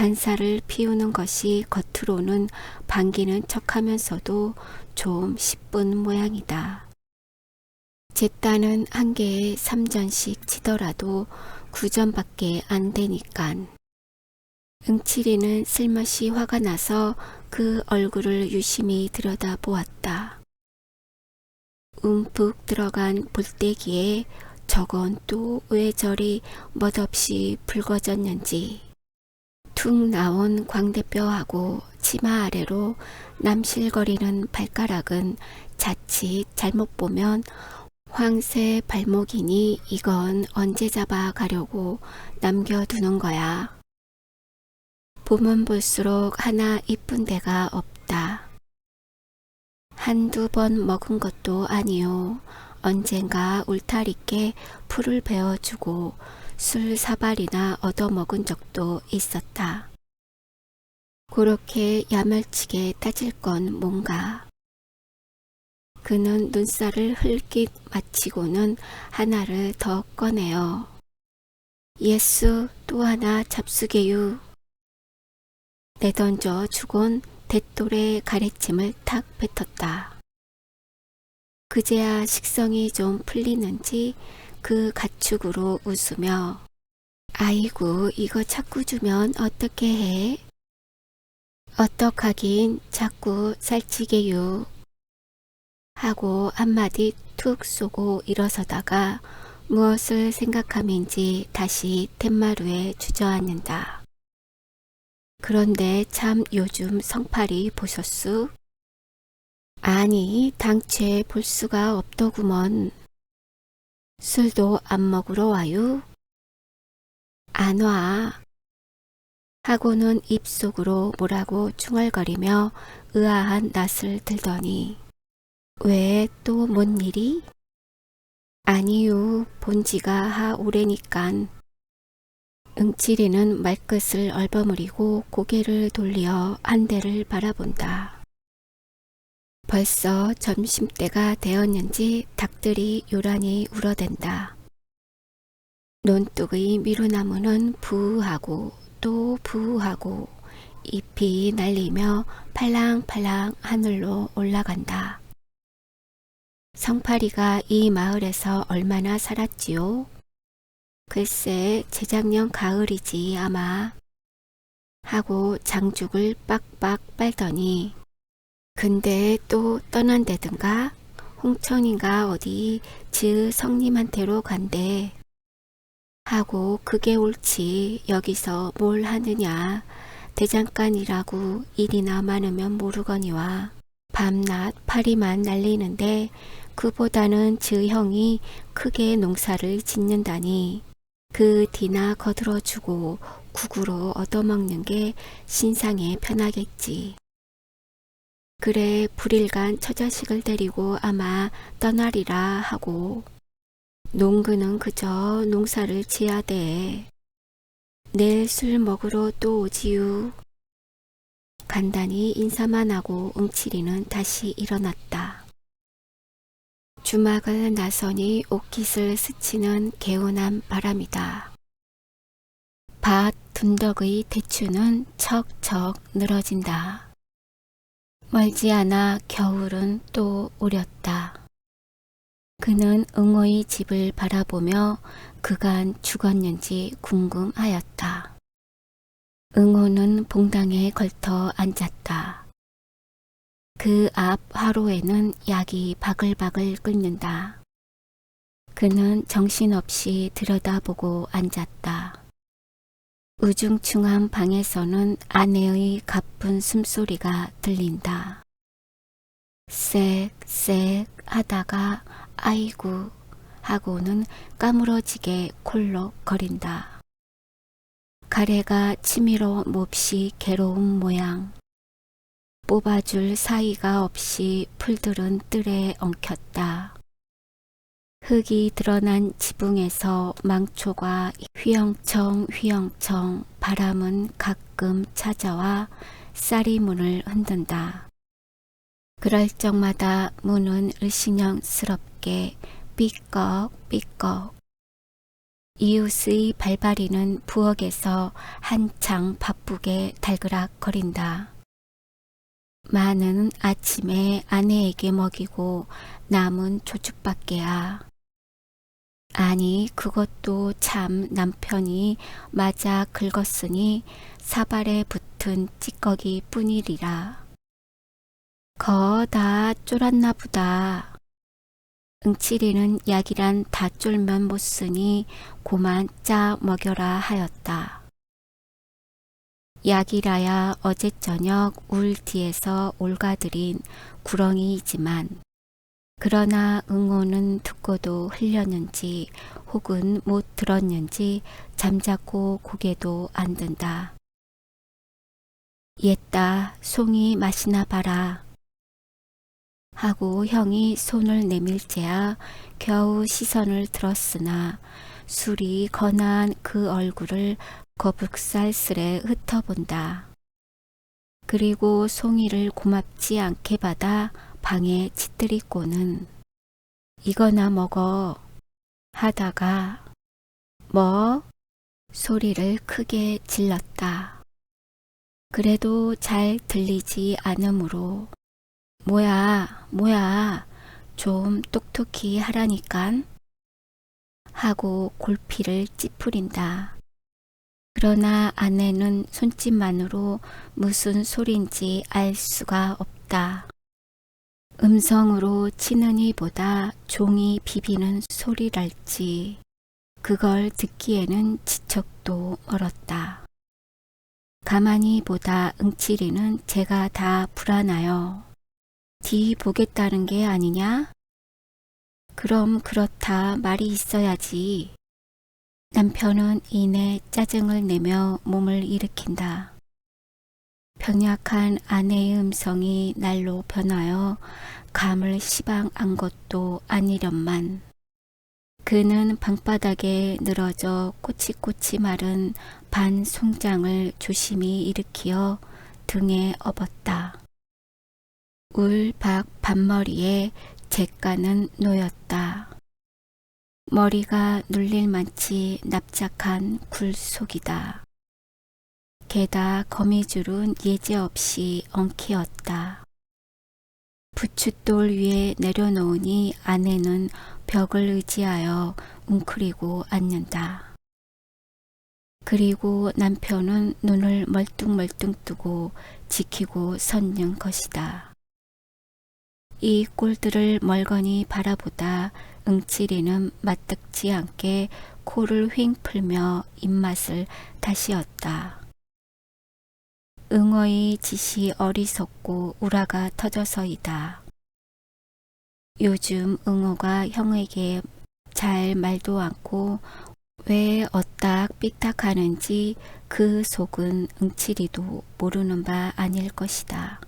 간살을 피우는 것이 겉으로는 반기는 척하면서도 좀 시쁜 모양이다. 제단은 한 개에 3전씩 치더라도 9전밖에 안 되니깐. 응칠이는 슬며시 화가 나서 그 얼굴을 유심히 들여다보았다. 움푹 들어간 볼때기에 저건 또 왜 저리 멋없이 붉어졌는지. 툭 나온 광대뼈하고 치마 아래로 남실거리는 발가락은 자칫 잘못 보면 황새 발목이니 이건 언제 잡아가려고 남겨두는 거야. 보면 볼수록 하나 이쁜 데가 없다. 한두 번 먹은 것도 아니요. 언젠가 울타리께 풀을 베어주고 술 사발이나 얻어먹은 적도 있었다. 그렇게 야멸치게 따질 건 뭔가. 그는 눈살을 흘깃 마치고는 하나를 더 꺼내어 예수 또 하나 잡수게유. 내던져 주곤 대돌의 가래침을 탁 뱉었다. 그제야 식성이 좀 풀리는지 그 가축으로 웃으며 아이고 이거 자꾸 주면 어떻게 해? 어떡하긴 자꾸 살찌게유. 하고 한마디 툭 쏘고 일어서다가 무엇을 생각함인지 다시 툇마루에 주저앉는다. 그런데 참 요즘 성팔이 보셨수? 아니 당최 볼 수가 없더구먼. 술도 안 먹으러 와유? 안 와. 하고는 입속으로 뭐라고 중얼거리며 의아한 낯을 들더니 왜 또 뭔 일이? 아니유 본지가 하 오래니깐. 응칠이는 말끝을 얼버무리고 고개를 돌려 한 대를 바라본다. 벌써 점심때가 되었는지 닭들이 요란히 울어댄다. 논둑의 미루나무는 부하고 또 부하고 잎이 날리며 팔랑팔랑 하늘로 올라간다. 성팔이가 이 마을에서 얼마나 살았지요? 글쎄 재작년 가을이지 아마. 하고 장죽을 빡빡 빨더니 근데 또 떠난다든가? 홍천인가 어디 즈 성님한테로 간대. 하고 그게 옳지 여기서 뭘 하느냐. 대장간이라고 일이나 많으면 모르거니와 밤낮 파리만 날리는데 그보다는 즈 형이 크게 농사를 짓는다니 그 뒤나 거들어주고 국으로 얻어먹는 게 신상에 편하겠지. 그래 불일간 처자식을 데리고 아마 떠나리라 하고 농그는 그저 농사를 지야 돼. 내일 술 먹으러 또 오지유. 간단히 인사만 하고 응칠이는 다시 일어났다. 주막을 나서니 옷깃을 스치는 개운한 바람이다. 밭 둔덕의 대추는 척척 늘어진다. 멀지 않아 겨울은 또 오렸다. 그는 응호의 집을 바라보며 그간 죽었는지 궁금하였다. 응호는 봉당에 걸터 앉았다. 그 앞 화로에는 약이 바글바글 끓는다. 그는 정신없이 들여다보고 앉았다. 우중충한 방에서는 아내의 가쁜 숨소리가 들린다. 쌕쌕 하다가 아이고 하고는 까무러지게 콜록거린다. 가래가 치밀어 몹시 괴로운 모양. 뽑아줄 사이가 없이 풀들은 뜰에 엉켰다. 흙이 드러난 지붕에서 망초가 휘영청 바람은 가끔 찾아와 쌀이 문을 흔든다. 그럴 적마다 문은 을신형스럽게 삐걱삐걱. 이웃의 발바리는 부엌에서 한창 바쁘게 달그락거린다. 마는 아침에 아내에게 먹이고 남은 조축밖에야. 아니 그것도 참 남편이 맞아 긁었으니 사발에 붙은 찌꺼기 뿐이리라. 거 다 쫄았나 보다. 응치리는 약이란 다 쫄면 못 쓰니 고만 짜 먹여라 하였다. 약이라야 어제 저녁 울 뒤에서 올가들인 구렁이이지만 그러나 응호는 듣고도 흘렸는지 혹은 못 들었는지 잠자코 고개도 안 든다. 옛다 송이 마시나 봐라. 하고 형이 손을 내밀재야 겨우 시선을 들었으나 술이 건한 그 얼굴을 거북살스레 흩어본다. 그리고 송이를 고맙지 않게 받아 방에 짙들이고는 이거나 먹어 하다가 뭐? 소리를 크게 질렀다. 그래도 잘 들리지 않으므로 뭐야 좀 똑똑히 하라니깐 하고 골피를 찌푸린다. 그러나 아내는 손짓만으로 무슨 소린지 알 수가 없다. 음성으로 치느니 보다 종이 비비는 소리랄지 그걸 듣기에는 지척도 멀었다. 가만히 보다 응치리는 제가 다 불안하여 뒤 보겠다는 게 아니냐? 그럼 그렇다 말이 있어야지. 남편은 이내 짜증을 내며 몸을 일으킨다. 병약한 아내의 음성이 날로 변하여 감을 시방 안 것도 아니련만 그는 방바닥에 늘어져 꼬치꼬치 마른 반 송장을 조심히 일으키어 등에 업었다. 울박 반머리에 잿가는 놓였다. 머리가 눌릴 만치 납작한 굴속이다. 게다 거미줄은 예제없이 엉키었다. 부춧돌 위에 내려놓으니 아내는 벽을 의지하여 웅크리고 앉는다. 그리고 남편은 눈을 멀뚱멀뚱 뜨고 지키고 섰는 것이다. 이 꼴들을 멀거니 바라보다 응치리는 맞득지 않게 코를 휑 풀며 입맛을 다시었다. 응어의 짓이 어리석고 우라가 터져서이다. 요즘 응어가 형에게 잘 말도 않고 왜 어딱 삐딱하는지 그 속은 응치리도 모르는 바 아닐 것이다.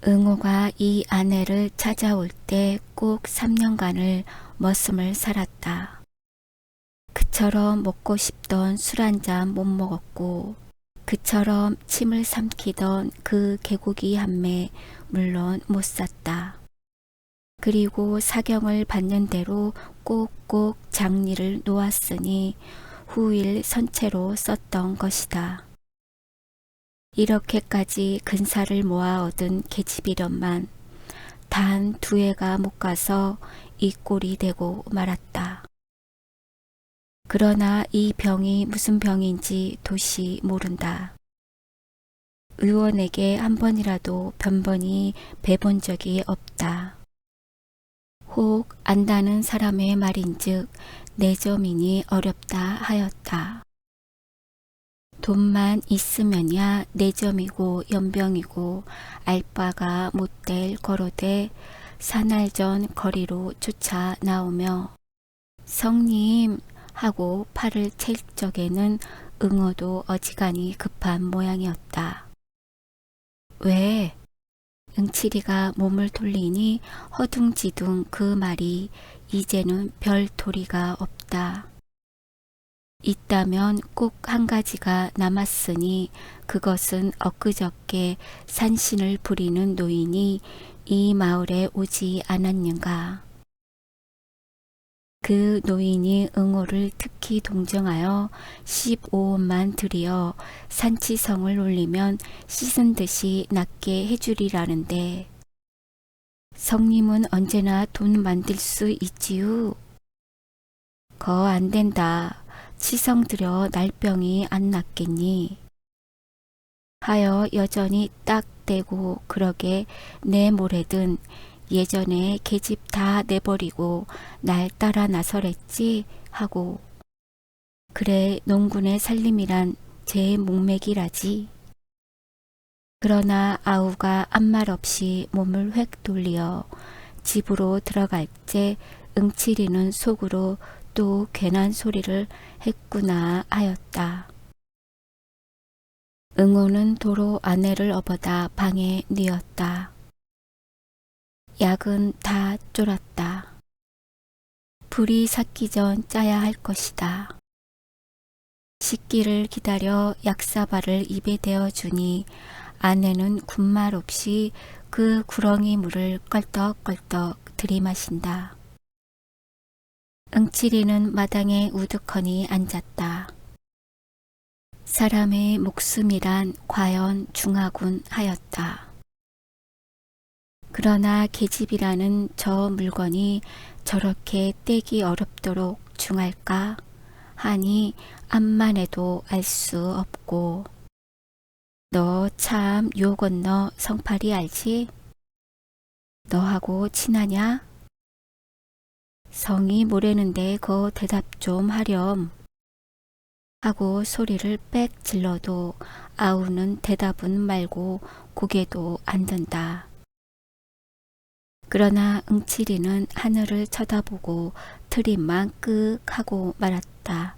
응호가 이 아내를 찾아올 때 꼭 3년간을 머슴을 살았다. 그처럼 먹고 싶던 술 한 잔 못 먹었고 그처럼 침을 삼키던 그 개고기 한 매 물론 못 샀다. 그리고 사경을 받는 대로 꼭꼭 장리를 놓았으니 후일 선체로 썼던 것이다. 이렇게까지 근사를 모아 얻은 계집이련만 단 2해가 못 가서 이 꼴이 되고 말았다. 그러나 이 병이 무슨 병인지 도시 모른다. 의원에게 한 번이라도 변번이 뵈본 적이 없다. 혹 안다는 사람의 말인즉 내점이니 어렵다 하였다. 돈만 있으면야 내점이고 연병이고 알 바가 못될 거로되 사날전 거리로 쫓아 나오며 성님 하고 팔을 칠 적에는 응어도 어지간히 급한 모양이었다. 왜? 응치리가 몸을 돌리니 허둥지둥 그 말이 이제는 별 도리가 없다. 있다면 꼭 한 가지가 남았으니 그것은 엊그저께 산신을 부리는 노인이 이 마을에 오지 않았는가. 그 노인이 응오를 특히 동정하여 15원만 들이어 산치성을 올리면 씻은 듯이 낫게 해주리라는데 성님은 언제나 돈 만들 수 있지요? 거 안 된다. 치성 들여 날병이 안 낫겠니? 하여 여전히 딱 대고 그러게 내 모래든 예전에 계집 다 내버리고 날 따라 나서랬지 하고 그래 농군의 살림이란 제 목맥이라지. 그러나 아우가 아무 말 없이 몸을 획 돌리어 집으로 들어갈 때 응칠이는 속으로 또 괜한 소리를 했구나 하였다. 응오는 도로 아내를 업어다 방에 뉘었다. 약은 다 쫄았다. 불이 삭기 전 짜야 할 것이다. 식기를 기다려 약사발을 입에 대어주니 아내는 군말 없이 그 구렁이 물을 껄떡껄떡 들이마신다. 응칠이는 마당에 우두커니 앉았다. 사람의 목숨이란 과연 중하군 하였다. 그러나 계집이라는 저 물건이 저렇게 떼기 어렵도록 중할까 하니 암만 해도 알 수 없고 너 참 요 건너 성팔이 알지? 너하고 친하냐? 성이 뭐래는데 그 대답 좀 하렴 하고 소리를 빽 질러도 아우는 대답은 말고 고개도 안 든다. 그러나 응칠이는 하늘을 쳐다보고 트림만 끄 하고 말았다.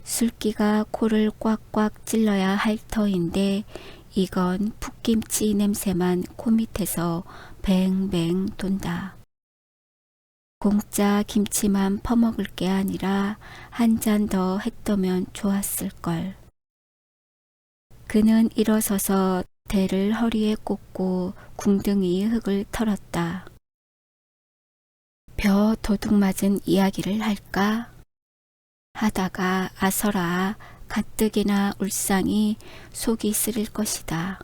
술기가 코를 꽉꽉 찔러야 할 터인데 이건 풋김치 냄새만 코밑에서 뱅뱅 돈다. 공짜 김치만 퍼먹을 게 아니라 한 잔 더 했더면 좋았을걸. 그는 일어서서 대를 허리에 꽂고 궁둥이 흙을 털었다. 벼 도둑 맞은 이야기를 할까? 하다가 아서라 가뜩이나 울상이 속이 쓰릴 것이다.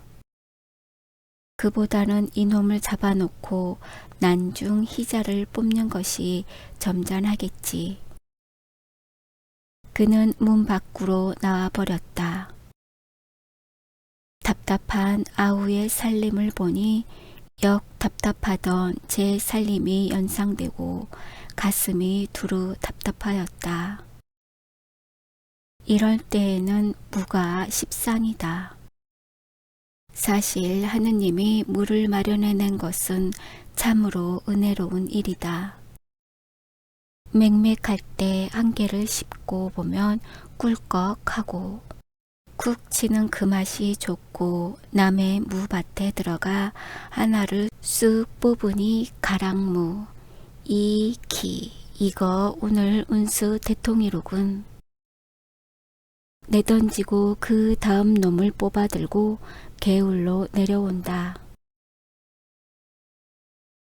그보다는 이놈을 잡아놓고 난중 희자를 뽑는 것이 점잖하겠지. 그는 문 밖으로 나와버렸다. 답답한 아우의 살림을 보니 역 답답하던 제 살림이 연상되고 가슴이 두루 답답하였다. 이럴 때에는 무가 십상이다. 사실 하느님이 물을 마련해낸 것은 참으로 은혜로운 일이다. 맹맥할 때 한 개를 씹고 보면 꿀꺽하고 쿡 치는 그 맛이 좋고 남의 무밭에 들어가 하나를 쑥 뽑으니 가랑무, 이기 이거 오늘 운수 대통이로군. 내던지고 그 다음 놈을 뽑아들고 개울로 내려온다.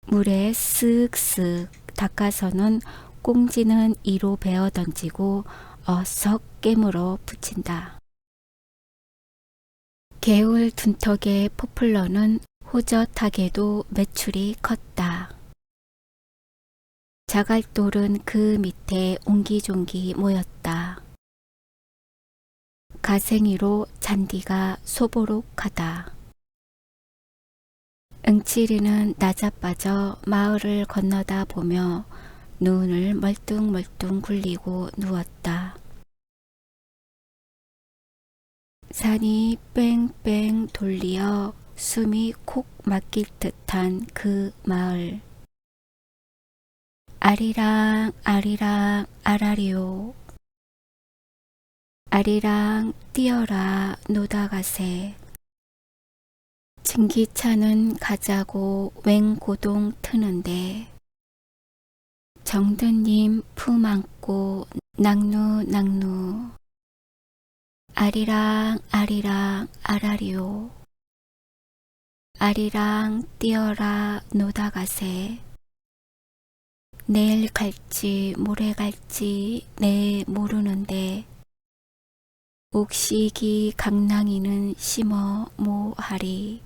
물에 쓱쓱 닦아서는 꽁지는 이로 베어 던지고 어석 깨물어 붙인다. 개울 둔턱의 포플러는 호젓하게도 매출이 컸다. 자갈돌은 그 밑에 옹기종기 모였다. 가생이로 잔디가 소보록하다. 응칠이는 나자빠져 마을을 건너다 보며 눈을 멀뚱멀뚱 굴리고 누웠다. 산이 뺑뺑 돌리어 숨이 콕 막힐 듯한 그 마을. 아리랑 아리랑 아라리오. 아리랑 뛰어라 노다가세. 증기차는 가자고 웽고동 트는데 정드님 품 안고 낙누 아리랑 아리랑 아라리오. 아리랑 뛰어라 노다가세. 내일 갈지 모레 갈지 내 모르는데 옥시기 강낭이는 심어 모하리.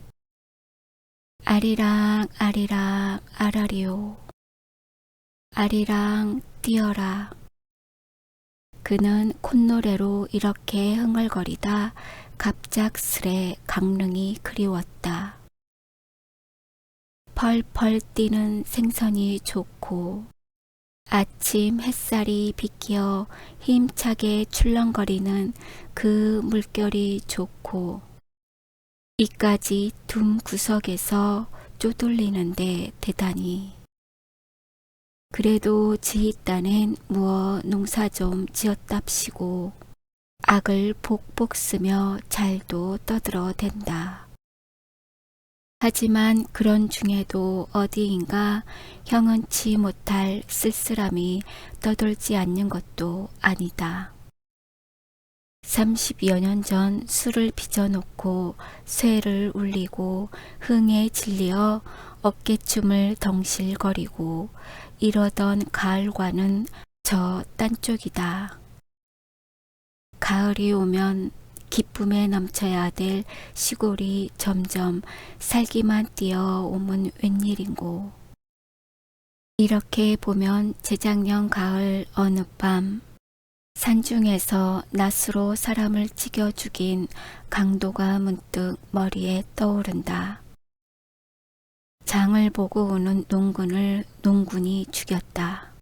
아리랑 아리랑 아라리요. 아리랑 뛰어라. 그는 콧노래로 이렇게 흥얼거리다 갑작스레 강릉이 그리웠다. 펄펄 뛰는 생선이 좋고 아침 햇살이 비끼어 힘차게 출렁거리는 그 물결이 좋고 이까지 둠 구석에서 쪼돌리는데 대단히. 그래도 지희 딴엔 무어 농사 좀 지었답시고 악을 복복 쓰며 잘도 떠들어 댄다. 하지만 그런 중에도 어디인가 형언치 못할 쓸쓸함이 떠돌지 않는 것도 아니다. 30여 년 전 술을 빚어놓고 쇠를 울리고 흥에 질리어 어깨춤을 덩실거리고 이러던 가을과는 저 딴 쪽이다. 가을이 오면 기쁨에 넘쳐야 될 시골이 점점 살기만 뛰어오면 웬일인고. 이렇게 보면 재작년 가을 어느 밤 산중에서 낫으로 사람을 찌겨 죽인 강도가 문득 머리에 떠오른다. 장을 보고 오는 농군을 농군이 죽였다.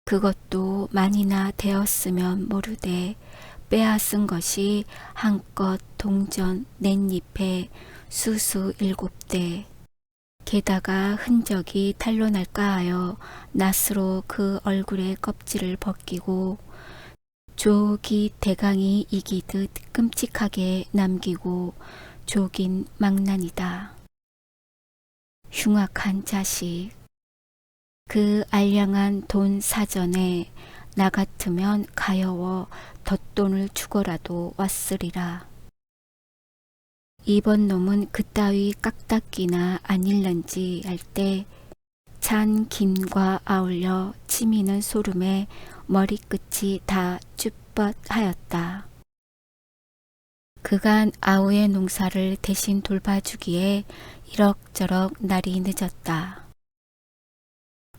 그것도 만이나 되었으면 모르되 빼앗은 것이 한껏 동전 냇잎에 수수 7대 게다가 흔적이 탄로날까 하여 낫으로 그 얼굴의 껍질을 벗기고 조기 대강이 이기듯 끔찍하게 남기고 조긴 망난이다. 흉악한 자식. 그 알량한 돈 사전에 나 같으면 가여워 덧돈을 주고라도 왔으리라. 이번 놈은 그따위 깍닦기나 안 잃는지 할 때 찬 김과 아울러 치미는 소름에 머리끝이 다 쭈뼛하였다. 그간 아우의 농사를 대신 돌봐주기에 이럭저럭 날이 늦었다.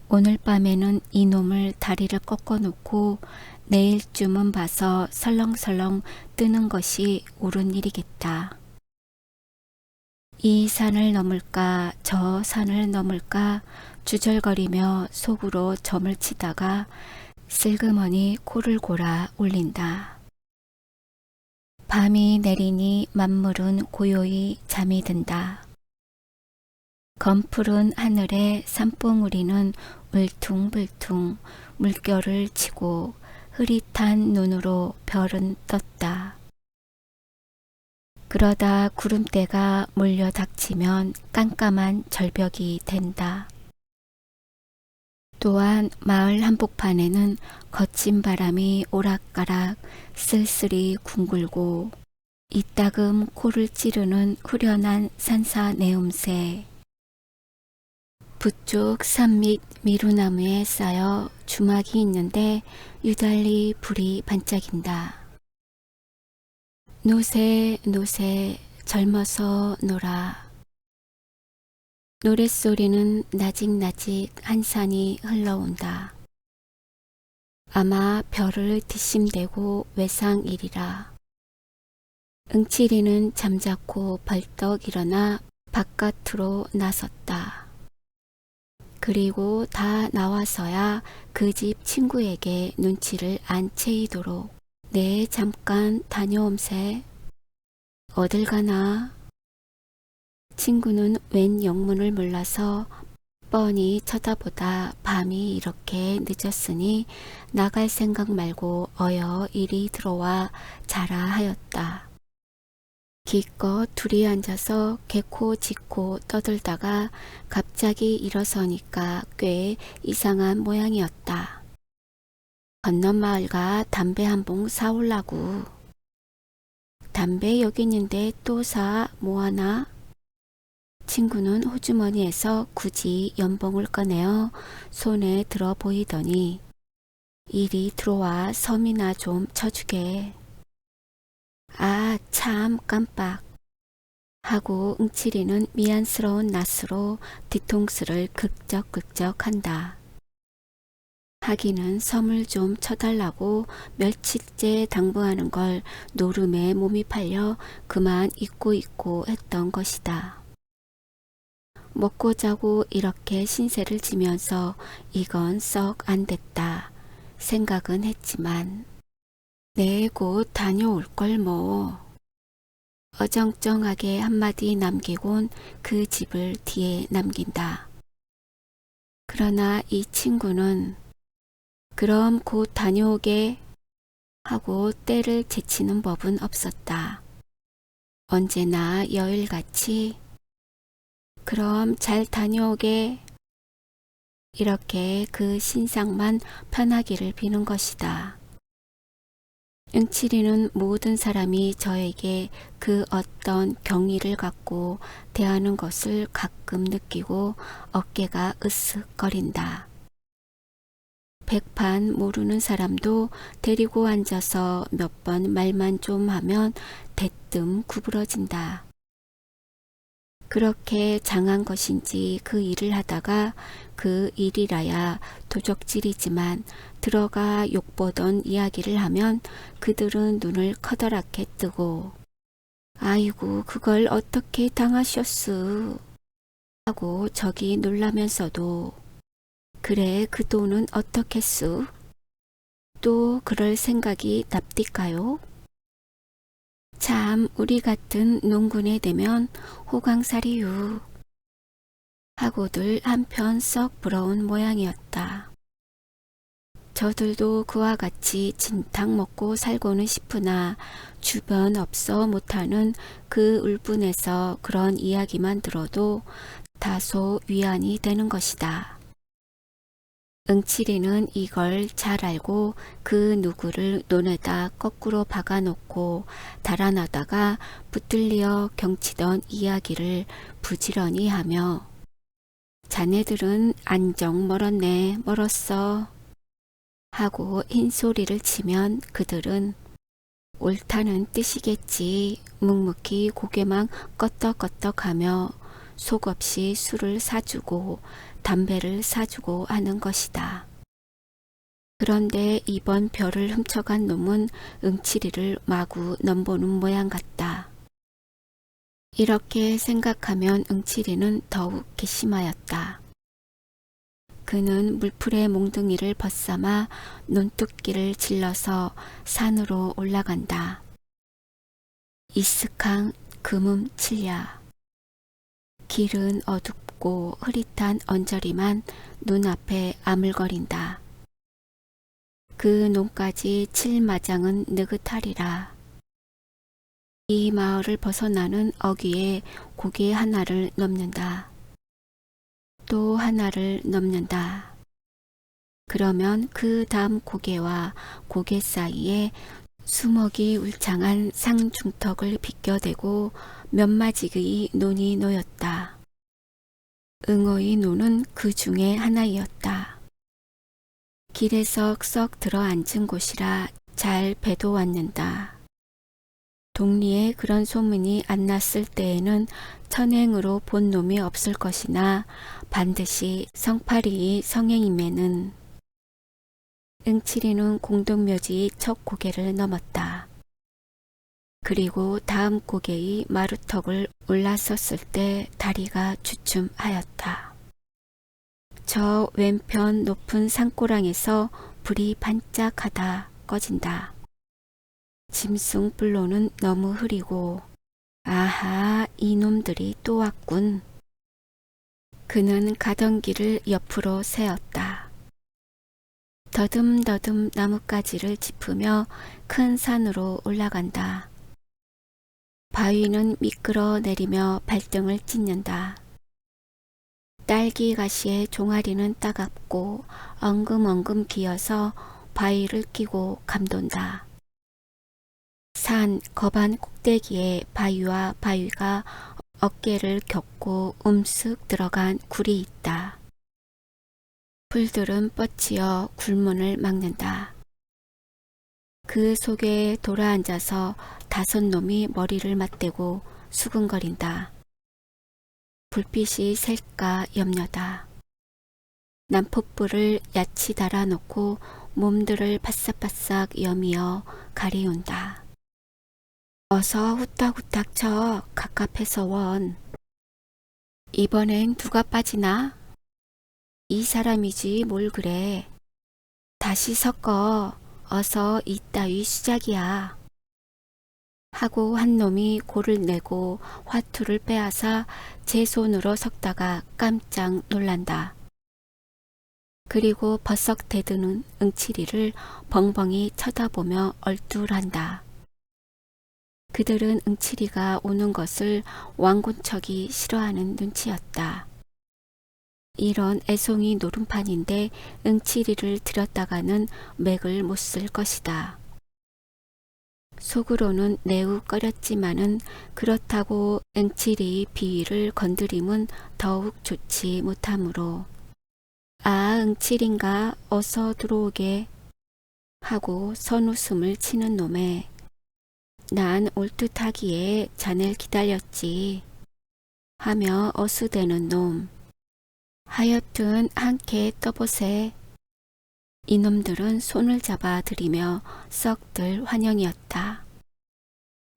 오늘 밤에는 이놈을 다리를 꺾어놓고 내일쯤은 봐서 설렁설렁 뜨는 것이 옳은 일이겠다. 이 산을 넘을까 저 산을 넘을까 주절거리며 속으로 점을 치다가 슬그머니 코를 골아 울린다. 밤이 내리니 만물은 고요히 잠이 든다. 검푸른 하늘에 산봉우리는 울퉁불퉁 물결을 치고 흐릿한 눈으로 별은 떴다. 그러다 구름대가 몰려 닥치면 깜깜한 절벽이 된다. 또한 마을 한복판에는 거친 바람이 오락가락 쓸쓸히 뒹굴고 이따금 코를 찌르는 후련한 산사내음새. 부쪽 산 밑 미루나무에 쌓여 주막이 있는데 유달리 불이 반짝인다. 노새 노새 젊어서 놀아. 노랫소리는 나직나직 한 산이 흘러온다. 아마 별을 뒷심대고 외상이리라. 응치리는 잠자코 벌떡 일어나 바깥으로 나섰다. 그리고 다 나와서야 그 집 친구에게 눈치를 안 채이도록 네 잠깐 다녀옴세. 어딜 가나? 친구는 웬 영문을 몰라서 뻔히 쳐다보다 밤이 이렇게 늦었으니 나갈 생각 말고 어여 이리 들어와 자라 하였다. 기껏 둘이 앉아서 개코 짖고 떠들다가 갑자기 일어서니까 꽤 이상한 모양이었다. 건넌 마을가 담배 한 봉 사올라구. 담배 여기 있는데 또 사 뭐하나? 친구는 호주머니에서 굳이 연봉을 꺼내어 손에 들어 보이더니 이리 들어와 섬이나 좀 쳐주게. 아, 참 깜빡. 하고 응치리는 미안스러운 낯으로 뒤통수를 극적극적한다. 하기는 섬을 좀 쳐달라고 며칠째 당부하는 걸 노름에 몸이 팔려 그만 잊고 했던 것이다. 먹고 자고 이렇게 신세를 지면서 이건 썩 안 됐다 생각은 했지만 내 곧 다녀올 걸 뭐. 어정쩡하게 한마디 남기곤 그 집을 뒤에 남긴다. 그러나 이 친구는 그럼 곧 다녀오게 하고 때를 제치는 법은 없었다. 언제나 여일같이 그럼 잘 다녀오게 이렇게 그 신상만 편하기를 비는 것이다. 응치리는 모든 사람이 저에게 그 어떤 경의를 갖고 대하는 것을 가끔 느끼고 어깨가 으쓱거린다. 백판 모르는 사람도 데리고 앉아서 몇 번 말만 좀 하면 대뜸 구부러진다. 그렇게 장한 것인지 그 일을 하다가 그 일이라야 도적질이지만 들어가 욕보던 이야기를 하면 그들은 눈을 커다랗게 뜨고 아이고 그걸 어떻게 당하셨수 하고 저기 놀라면서도 그래 그 돈은 어떻겠수? 또 그럴 생각이 납디까요? 참 우리 같은 농군에 되면 호강살이유 하고들 한편 썩 부러운 모양이었다. 저들도 그와 같이 진탕 먹고 살고는 싶으나 주변 없어 못하는 그 울분에서 그런 이야기만 들어도 다소 위안이 되는 것이다. 응치리는 이걸 잘 알고 그 누구를 논에다 거꾸로 박아놓고 달아나다가 붙들려 경치던 이야기를 부지런히 하며 자네들은 안정 멀었네 멀었어 하고 흰소리를 치면 그들은 옳다는 뜻이겠지 묵묵히 고개만 껐덕껐덕하며 속없이 술을 사주고 담배를 사주고 하는 것이다. 그런데 이번 별을 훔쳐간 놈은 응치리를 마구 넘보는 모양 같다. 이렇게 생각하면 응치리는 더욱 괘씸하였다. 그는 물풀의 몽둥이를 벗삼아 논뚝기를 질러서 산으로 올라간다. 이쓱한 금음칠야. 길은 어둡고 흐릿한 언저리만 눈앞에 아물거린다. 그 논까지 칠마장은 느긋하리라. 이 마을을 벗어나는 어귀에 고개 하나를 넘는다. 또 하나를 넘는다. 그러면 그 다음 고개와 고개 사이에 수먹이 울창한 상중턱을 비껴대고 몇 마지의 논이 놓였다. 응어의 논은 그 중에 하나이었다. 길에서 썩 들어 앉은 곳이라 잘 배도 왔는다. 동리에 그런 소문이 안 났을 때에는 천행으로 본 놈이 없을 것이나 반드시 성팔이의 성행임에는 응치리는 공동묘지의 첫 고개를 넘었다. 그리고 다음 고개의 마루턱을 올라섰을 때 다리가 주춤하였다. 저 왼편 높은 산고랑에서 불이 반짝하다 꺼진다. 짐승불로는 너무 흐리고 아하 이놈들이 또 왔군. 그는 가던 길을 옆으로 세었다. 더듬더듬 나뭇가지를 짚으며 큰 산으로 올라간다. 바위는 미끄러 내리며 발등을 찢는다. 딸기 가시의 종아리는 따갑고 엉금엉금 기어서 바위를 끼고 감돈다. 산 거반 꼭대기에 바위와 바위가 어깨를 겹고 움쓱 들어간 굴이 있다. 풀들은 뻗치어 굴문을 막는다. 그 속에 돌아앉아서 5놈이 머리를 맞대고 수근거린다. 불빛이 셀까 염려다. 난폭불을 야치 달아놓고 몸들을 바싹바싹 여미어 가리운다. 어서 후딱후딱 쳐 갑갑해서 원. 이번엔 누가 빠지나? 이 사람이지 뭘 그래. 다시 섞어. 어서 이따위 수작이야. 하고 한 놈이 골을 내고 화투를 빼앗아 제 손으로 섞다가 깜짝 놀란다. 그리고 버석 대드는 응치리를 벙벙이 쳐다보며 얼뚤한다. 그들은 응치리가 오는 것을 왕군척이 싫어하는 눈치였다. 이런 애송이 노름판인데 응치리를 들였다가는 맥을 못 쓸 것이다. 속으로는 매우 꺼렸지만은 그렇다고 응치리 비위를 건드림은 더욱 좋지 못하므로 아 응칠인가 어서 들어오게 하고 선웃음을 치는 놈에 난 올 듯하기에 자넬 기다렸지 하며 어수대는 놈. 하여튼 한캐 떠보세. 이놈들은 손을 잡아 들이며 썩들 환영이었다.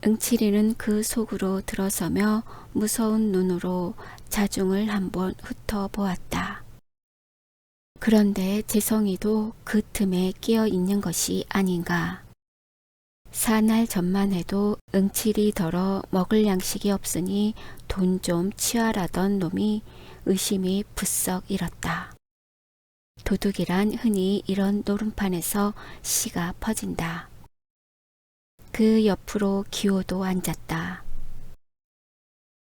응치리는 그 속으로 들어서며 무서운 눈으로 자중을 한번 훑어보았다. 그런데 재성이도 그 틈에 끼어 있는 것이 아닌가. 사날 전만 해도 응칠이 덜어 먹을 양식이 없으니 돈 좀 취하라던 놈이 의심이 부쩍 일었다. 도둑이란 흔히 이런 노름판에서 씨가 퍼진다. 그 옆으로 기호도 앉았다.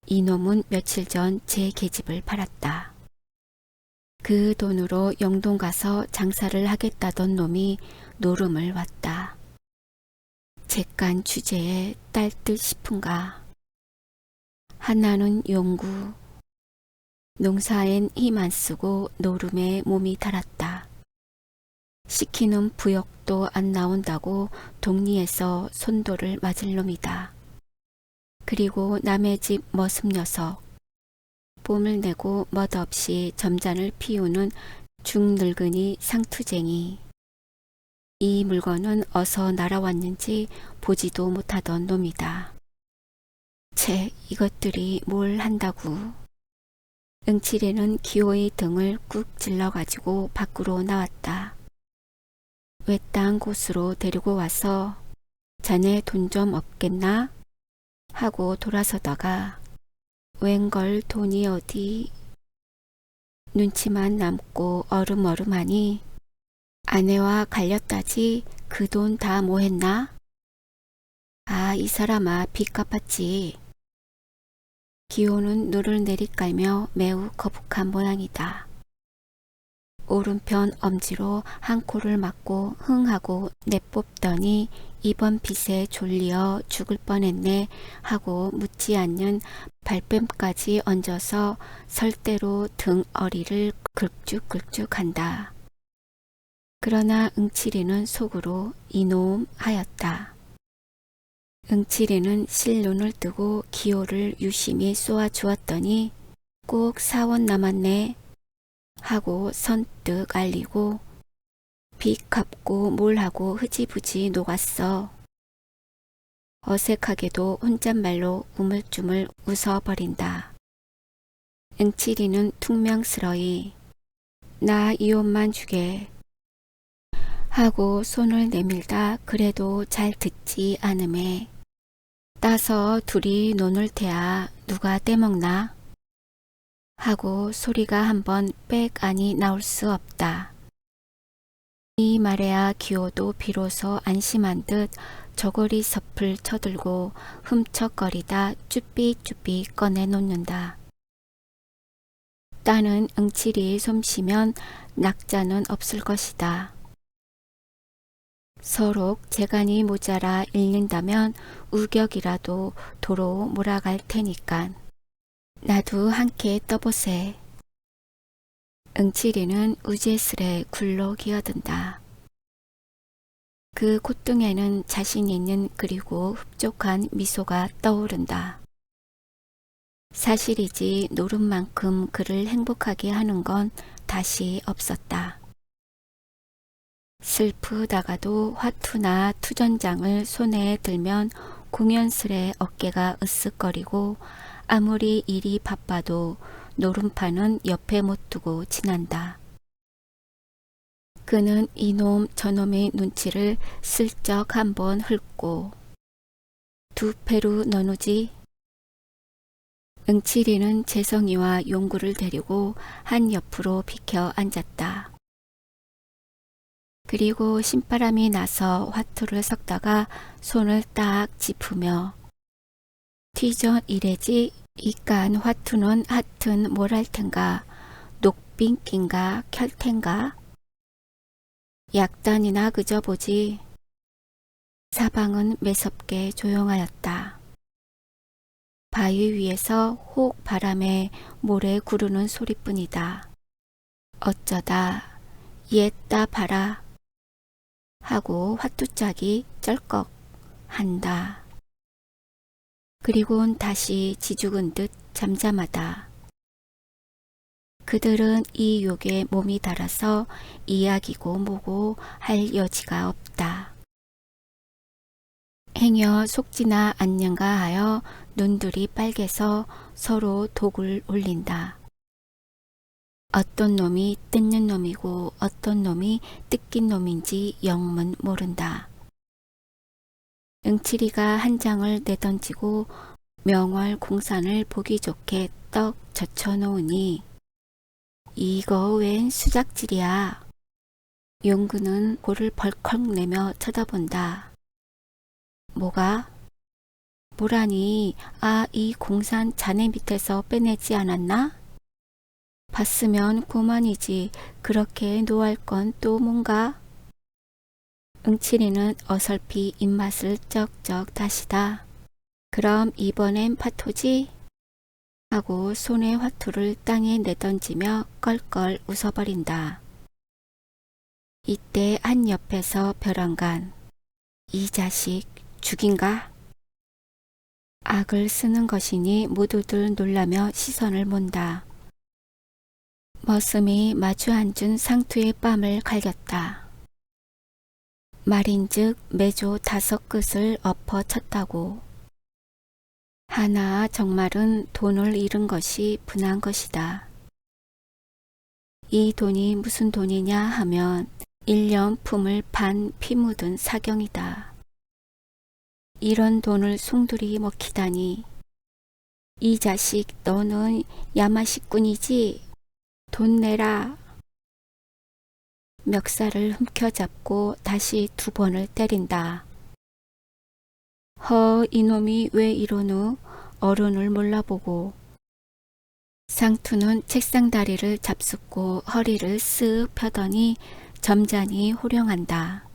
이놈은 며칠 전 제 계집을 팔았다. 그 돈으로 영동 가서 장사를 하겠다던 놈이 노름을 왔다. 객간 주제에 딸 듯 싶은가. 하나는 용구. 농사엔 힘 안 쓰고 노름에 몸이 달았다. 시키는 부역도 안 나온다고 동리에서 손도를 맞을 놈이다. 그리고 남의 집 머슴 녀석. 뽐을 내고 멋없이 점잔을 피우는 중늙은이 상투쟁이. 이 물건은 어서 날아왔는지 보지도 못하던 놈이다. 채 이것들이 뭘 한다구. 응칠이는 기호의 등을 꾹 찔러가지고 밖으로 나왔다. 외딴 곳으로 데리고 와서 자네 돈 좀 없겠나? 하고 돌아서다가 웬걸 돈이 어디. 눈치만 남고 어름어름하니 아내와 갈렸다지 그 돈 다 뭐했나? 아, 이 사람아 빚 갚았지. 기호는 눈을 내리깔며 매우 거북한 모양이다. 오른편 엄지로 한 코를 막고 흥하고 내뽑더니 이번 빚에 졸리어 죽을 뻔했네 하고 묻지 않는 발뺌까지 얹어서 설대로 등 어리를 긁죽긁죽한다. 그러나 응칠이는 속으로 이놈 하였다. 응칠이는 실눈을 뜨고 기호를 유심히 쏘아주었더니 꼭 4원 남았네 하고 선뜻 알리고 빚 갚고 뭘 하고 흐지부지 녹았어. 어색하게도 혼잣말로 우물쭈물 웃어버린다. 응칠이는 퉁명스러이 나 이 옷만 주게 하고 손을 내밀다 그래도 잘 듣지 않음에 따서 둘이 노는 테야 누가 떼먹나? 하고 소리가 한번 빽 아니 나올 수 없다. 이 말에야 기호도 비로소 안심한 듯 저고리 섭을 쳐들고 훔척거리다 쭈삐쭈삐 꺼내놓는다. 따는 응칠이 솜씨면 낙자는 없을 것이다. 서로 재간이 모자라 잃는다면 우격이라도 도로 몰아갈 테니깐. 나도 함께 떠보세. 응치리는 우제스레 굴러 기어든다. 그 콧등에는 자신 있는 그리고 흡족한 미소가 떠오른다. 사실이지 노름만큼 그를 행복하게 하는 건 다시 없었다. 슬프다가도 화투나 투전장을 손에 들면 공연스레 어깨가 으쓱거리고 아무리 일이 바빠도 노름판은 옆에 못 두고 지난다. 그는 이놈 저놈의 눈치를 슬쩍 한번 훑고 두 패로 너누지. 응치리는 재성이와 용구를 데리고 한 옆으로 비켜 앉았다. 그리고 신바람이 나서 화투를 섞다가 손을 딱 짚으며 튀전 이래지 이깐 화투는 하튼 뭘 할 텐가 녹빙낀가 켤텐가 약단이나 그저 보지. 사방은 매섭게 조용하였다. 바위 위에서 혹 바람에 모래 구르는 소리뿐이다. 어쩌다 옛다 봐라 하고 화투짝이 쩔꺽 한다. 그리곤 다시 지죽은 듯 잠잠하다. 그들은 이 욕에 몸이 달아서 이야기고 뭐고 할 여지가 없다. 행여 속지나 않는가 하여 눈들이 빨개서 서로 독을 올린다. 어떤 놈이 뜯는 놈이고 어떤 놈이 뜯긴 놈인지 영문 모른다. 응치리가 한 장을 내던지고 명월 공산을 보기 좋게 떡 젖혀놓으니 이거 웬 수작질이야. 용구는 볼을 벌컥 내며 쳐다본다. 뭐가? 뭐라니, 이 공산 자네 밑에서 빼내지 않았나? 봤으면 고만이지 그렇게 노할 건 또 뭔가? 응치리는 어설피 입맛을 쩍쩍 다시다. 그럼 이번엔 파토지? 하고 손에 화투를 땅에 내던지며 껄껄 웃어버린다. 이때 한 옆에서 벼랑간 이 자식 죽인가? 악을 쓰는 것이니 모두들 놀라며 시선을 몬다. 머슴이 마주 앉은 상투의 뺨을 갈겼다. 말인즉 매조 5끝을 엎어쳤다고. 하나 정말은 돈을 잃은 것이 분한 것이다. 이 돈이 무슨 돈이냐 하면 1년 품을 판 피 묻은 사경이다. 이런 돈을 송두리 먹히다니. 이 자식 너는 야마식꾼이지? 돈 내라. 멱살을 훔켜잡고 다시 2번을 때린다. 이놈이 왜 이러누? 어른을 몰라보고. 상투는 책상 다리를 잡숫고 허리를 쓱 펴더니 점잖이 호령한다.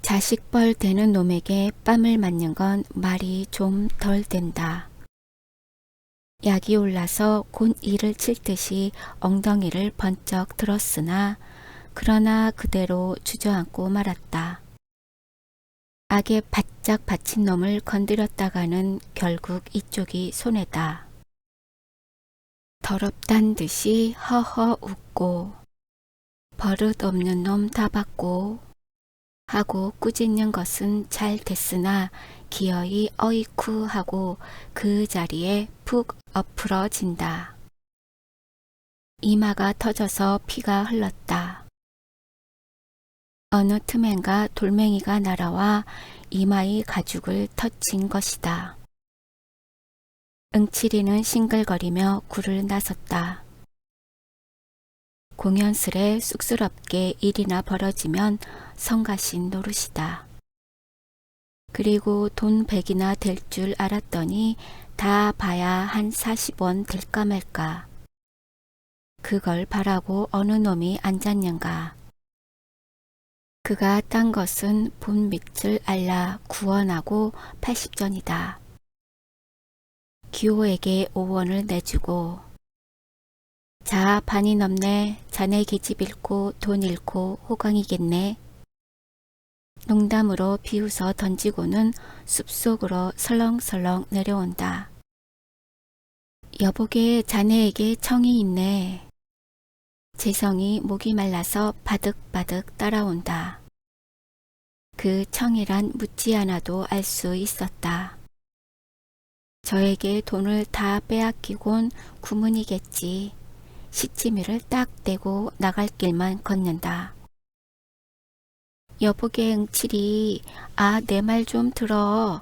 자식벌 되는 놈에게 뺨을 맞는 건 말이 좀 덜 된다. 약이 올라서 곧 이를 칠 듯이 엉덩이를 번쩍 들었으나 그러나 그대로 주저앉고 말았다. 악에 바짝 받친 놈을 건드렸다가는 결국 이쪽이 손해다. 더럽단 듯이 허허 웃고 버릇없는 놈 다 받고 하고 꾸짖는 것은 잘 됐으나 기어이 어이쿠 하고 그 자리에 푹 엎으러진다. 이마가 터져서 피가 흘렀다. 어느 틈엔가 돌멩이가 날아와 이마의 가죽을 터친 것이다. 응치리는 싱글거리며 굴을 나섰다. 공연스레 쑥스럽게 일이나 벌어지면 성가신 노릇이다. 그리고 돈 100이나 될 줄 알았더니 다 봐야 한 40원 될까 말까. 그걸 바라고 어느 놈이 앉았는가. 그가 딴 것은 본 밑을 알라 구원하고 80전이다. 기호에게 5원을 내주고 자, 반이 넘네. 자네 계집 잃고 돈 잃고 호강이겠네. 농담으로 비웃어 던지고는 숲속으로 설렁설렁 내려온다. 여보게 자네에게 청이 있네. 재성이 목이 말라서 바득바득 따라온다. 그 청이란 묻지 않아도 알 수 있었다. 저에게 돈을 다 빼앗기곤 구문이겠지. 시치미를 딱 떼고 나갈 길만 걷는다. 여보게 응칠이 내 말 좀 들어.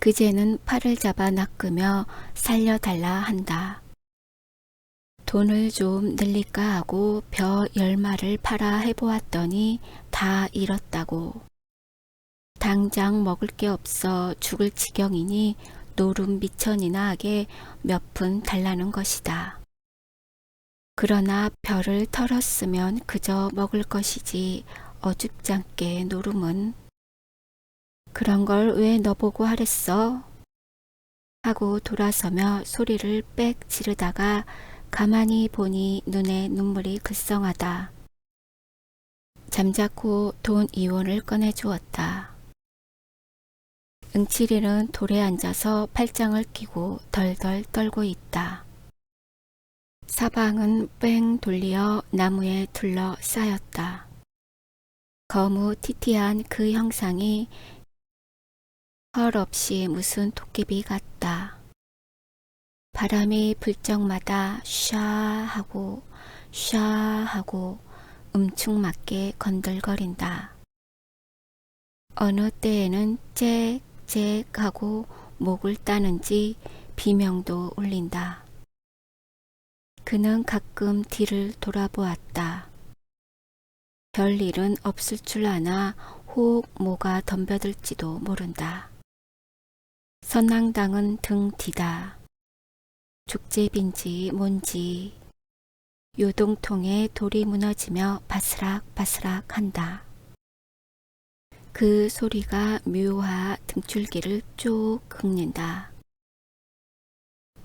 그제는 팔을 잡아 낚으며 살려달라 한다. 돈을 좀 늘릴까 하고 벼 10마를 팔아 해보았더니 다 잃었다고. 당장 먹을 게 없어 죽을 지경이니 노름 미천이나 하게 몇 푼 달라는 것이다. 그러나 벼를 털었으면 그저 먹을 것이지 어줍잖게 노름은. 그런 걸 왜 너보고 하랬어? 하고 돌아서며 소리를 빽 지르다가 가만히 보니 눈에 눈물이 글썽하다. 잠자코 돈 2원을 꺼내주었다. 응칠이는 돌에 앉아서 팔짱을 끼고 덜덜 떨고 있다. 사방은 뺑 돌리어 나무에 둘러 쌓였다. 거무튀튀한 그 형상이 헐없이 무슨 도깨비 같다. 바람이 불 적마다 샤하고 샤하고 음축맞게 건들거린다. 어느 때에는 짹짹하고 목을 따는지 비명도 울린다. 그는 가끔 뒤를 돌아보았다. 별일은 없을 줄 아나 혹 뭐가 덤벼들지도 모른다. 선앙당은 등 뒤다. 죽제빈지 뭔지 요동통에 돌이 무너지며 바스락바스락 한다. 그 소리가 묘하 등줄기를 쭉 긁는다.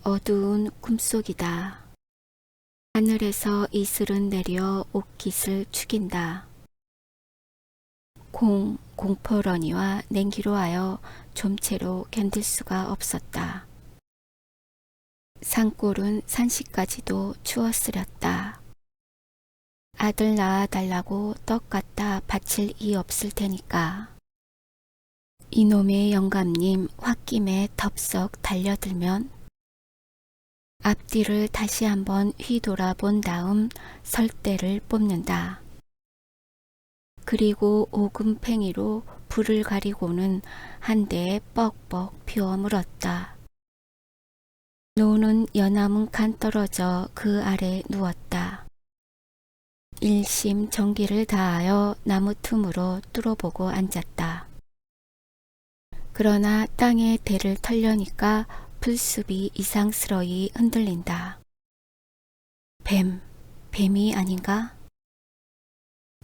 어두운 꿈속이다. 하늘에서 이슬은 내려 옷깃을 축인다. 공포러니와 냉기로 하여 좀채로 견딜 수가 없었다. 산골은 산시까지도 추웠으렸다. 아들 낳아달라고 떡 갖다 바칠 이 없을 테니까. 이놈의 영감님 홧김에 덥석 달려들면 앞뒤를 다시 한번 휘돌아본 다음 설대를 뽑는다. 그리고 오금팽이로 불을 가리고는 한 대에 뻑뻑 피워 물었다. 노는 연암은 간 떨어져 그 아래 누웠다. 일심 정기를 다하여 나무 틈으로 뚫어보고 앉았다. 그러나 땅에 대를 털려니까 풀숲이 이상스러이 흔들린다. 뱀이 아닌가?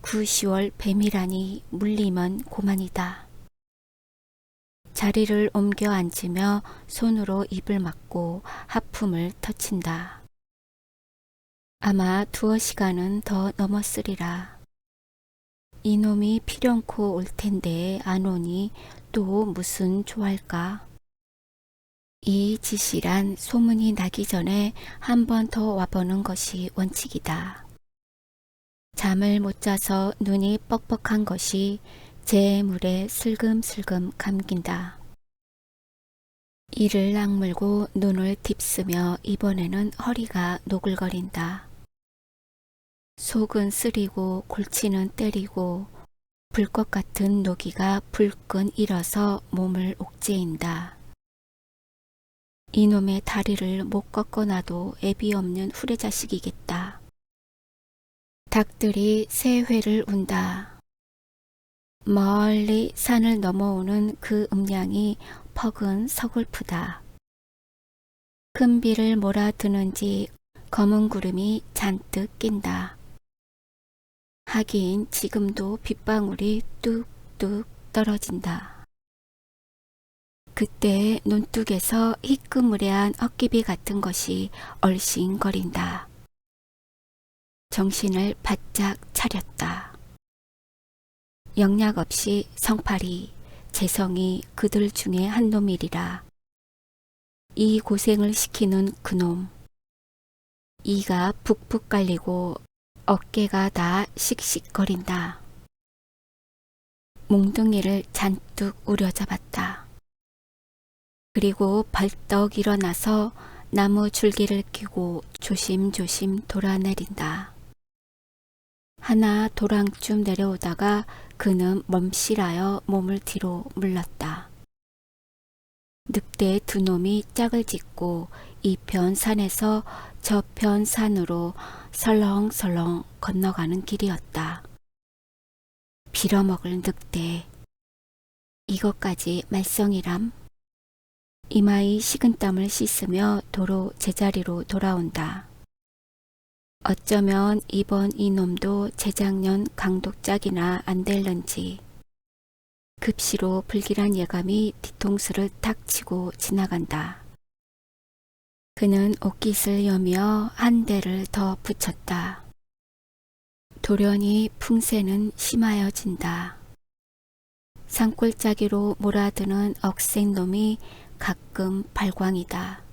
9, 10월 뱀이라니 물리면 고만이다. 자리를 옮겨 앉으며 손으로 입을 막고 하품을 터친다. 아마 2시간은 더 넘었으리라. 이놈이 필연코 올 텐데 안 오니 또 무슨 좋아할까? 이 짓이란 소문이 나기 전에 한 번 더 와보는 것이 원칙이다. 잠을 못 자서 눈이 뻑뻑한 것이 제 물에 슬금슬금 감긴다. 이를 악물고 눈을 딥쓰며 이번에는 허리가 노글거린다. 속은 쓰리고 골치는 때리고 불꽃 같은 노기가 불끈 일어서 몸을 옥죄인다. 이놈의 다리를 못 꺾어놔도 애비 없는 후레자식이겠다. 닭들이 새 회를 운다. 멀리 산을 넘어오는 그 음량이 퍽은 서글프다. 큰 비를 몰아드는지 검은 구름이 잔뜩 낀다. 하긴 지금도 빗방울이 뚝뚝 떨어진다. 그때 논둑에서 희끄무레한 헛기비 같은 것이 얼씬거린다. 정신을 바짝 차렸다. 영락 없이 성팔이, 재성이 그들 중에 한 놈이리라. 이 고생을 시키는 그놈. 이가 푹푹 깔리고 어깨가 다 씩씩거린다. 몽둥이를 잔뜩 우려잡았다. 그리고 벌떡 일어나서 나무 줄기를 끼고 조심조심 돌아내린다. 하나 도랑쯤 내려오다가 그는 멈실하여 몸을 뒤로 물렀다. 늑대 두 놈이 짝을 짓고 이편 산에서 저편 산으로 설렁설렁 건너가는 길이었다. 빌어먹을 늑대. 이것까지 말썽이람? 이마의 식은땀을 씻으며 도로 제자리로 돌아온다. 어쩌면 이번 이놈도 재작년 강독짝이나 안 될런지 급시로 불길한 예감이 뒤통수를 탁 치고 지나간다. 그는 옷깃을 여며 한 대를 더 붙였다. 돌연히 풍세는 심하여진다. 산골짜기로 몰아드는 억센놈이 가끔 발광이다.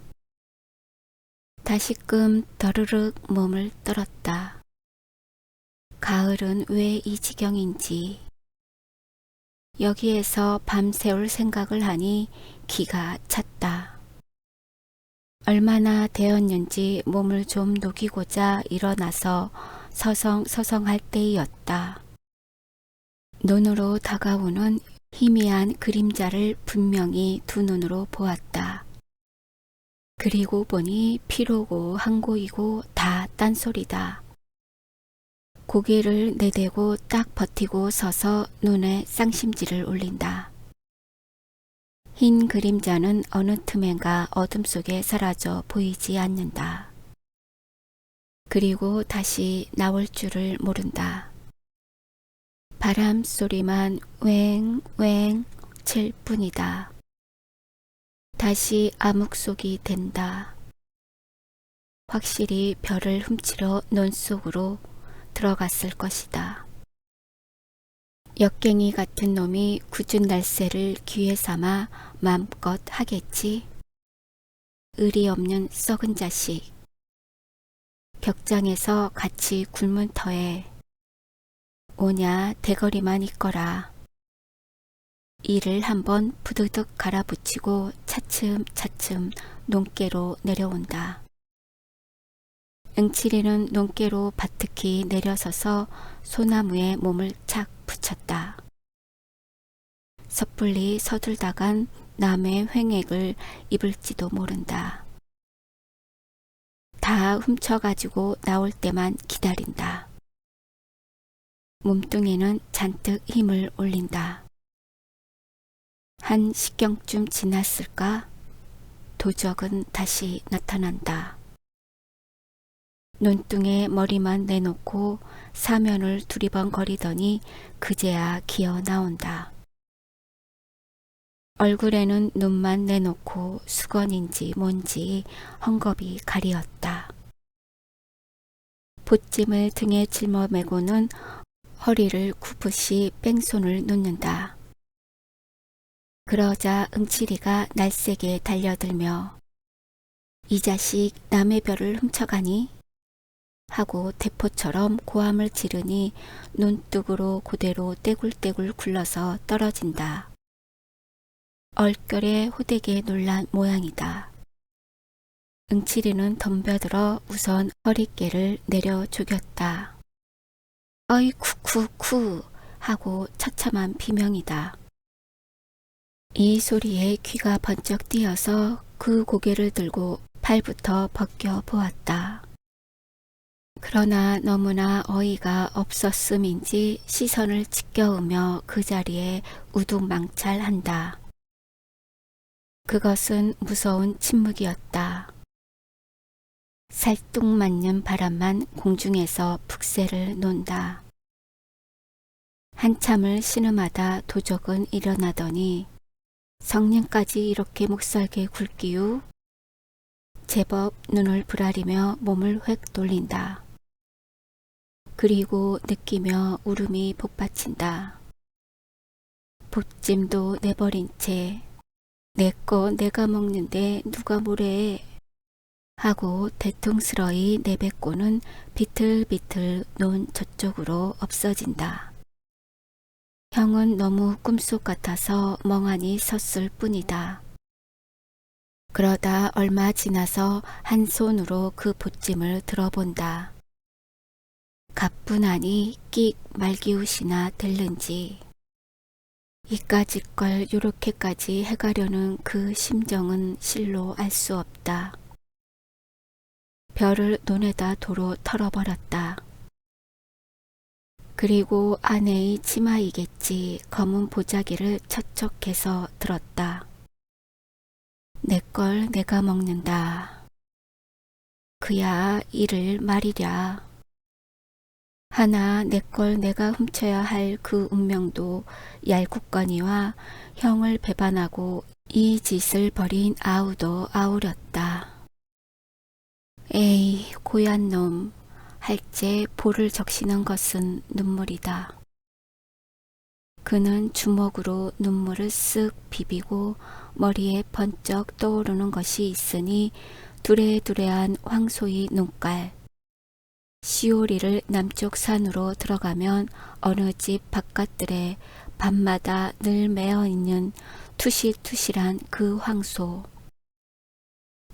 다시금 더르륵 몸을 떨었다. 가을은 왜 이 지경인지. 여기에서 밤새울 생각을 하니 기가 찼다. 얼마나 되었는지 몸을 좀 녹이고자 일어나서 서성서성할 때이었다. 눈으로 다가오는 희미한 그림자를 분명히 두 눈으로 보았다. 그리고 보니 피로고 항고이고 다 딴소리다. 고개를 내대고 딱 버티고 서서 눈에 쌍심지를 올린다. 흰 그림자는 어느 틈엔가 어둠 속에 사라져 보이지 않는다. 그리고 다시 나올 줄을 모른다. 바람 소리만 웽웽 칠 뿐이다. 다시 암흑속이 된다. 확실히 별을 훔치러 논 속으로 들어갔을 것이다. 역갱이 같은 놈이 굳은 날새를 기회 삼아 마음껏 하겠지. 의리 없는 썩은 자식. 벽장에서 같이 굶은 터에 오냐 대거리만 있거라. 이를 한번 부드득 갈아붙이고 차츰차츰 논께로 내려온다. 응치리는 논께로 바트키 내려서서 소나무에 몸을 착 붙였다. 섣불리 서둘다간 남의 횡액을 입을지도 모른다. 다 훔쳐가지고 나올 때만 기다린다. 몸뚱이는 잔뜩 힘을 올린다. 한 식경쯤 지났을까? 도적은 다시 나타난다. 논뚱에 머리만 내놓고 사면을 두리번거리더니 그제야 기어 나온다. 얼굴에는 눈만 내놓고 수건인지 뭔지 헝겊이 가리었다. 보찜을 등에 짊어매고는 허리를 굽으시 뺑손을 놓는다. 그러자 응치리가 날쌔게 달려들며 이 자식 남의 별을 훔쳐가니? 하고 대포처럼 고함을 지르니 논둑으로 그대로 떼굴떼굴 굴러서 떨어진다. 얼결에 호되게 놀란 모양이다. 응치리는 덤벼들어 우선 허리깨를 내려 조겼다. 어이 쿠쿠쿠 하고 처참한 비명이다. 이 소리에 귀가 번쩍 뛰어서 그 고개를 들고 팔부터 벗겨 보았다. 그러나 너무나 어이가 없었음인지 시선을 지켜오며 그 자리에 우두망찰한다. 그것은 무서운 침묵이었다. 살뚱맞는 바람만 공중에서 푹새를 논다. 한참을 신음하다 도적은 일어나더니 성년까지 이렇게 목살게 굵기유? 제법 눈을 부라리며 몸을 획 돌린다. 그리고 느끼며 울음이 복받친다. 보찜도 내버린 채 내 거 내가 먹는데 누가 뭐래 하고 대통스러이 내뱉고는 비틀비틀 논 저쪽으로 없어진다. 형은 너무 꿈속 같아서 멍하니 섰을 뿐이다. 그러다 얼마 지나서 한 손으로 그 보찜을 들어본다. 가뿐하니 끽 말기웃이나 들는지. 이까짓 걸 요렇게까지 해가려는 그 심정은 실로 알 수 없다. 별을 논에다 도로 털어버렸다. 그리고 아내의 치마이겠지 검은 보자기를 척척해서 들었다. 내 걸 내가 먹는다. 그야 이를 말이랴. 하나 내 걸 내가 훔쳐야 할 그 운명도 얄궂거니와 형을 배반하고 이 짓을 벌인 아우도 아우렸다. 에이 고얀 놈, 할제 볼을 적시는 것은 눈물이다. 그는 주먹으로 눈물을 쓱 비비고 머리에 번쩍 떠오르는 것이 있으니 두레두레한 황소의 눈깔. 시오리를 남쪽 산으로 들어가면 어느 집 바깥들에 밤마다 늘 매어있는 투실투실한 그 황소.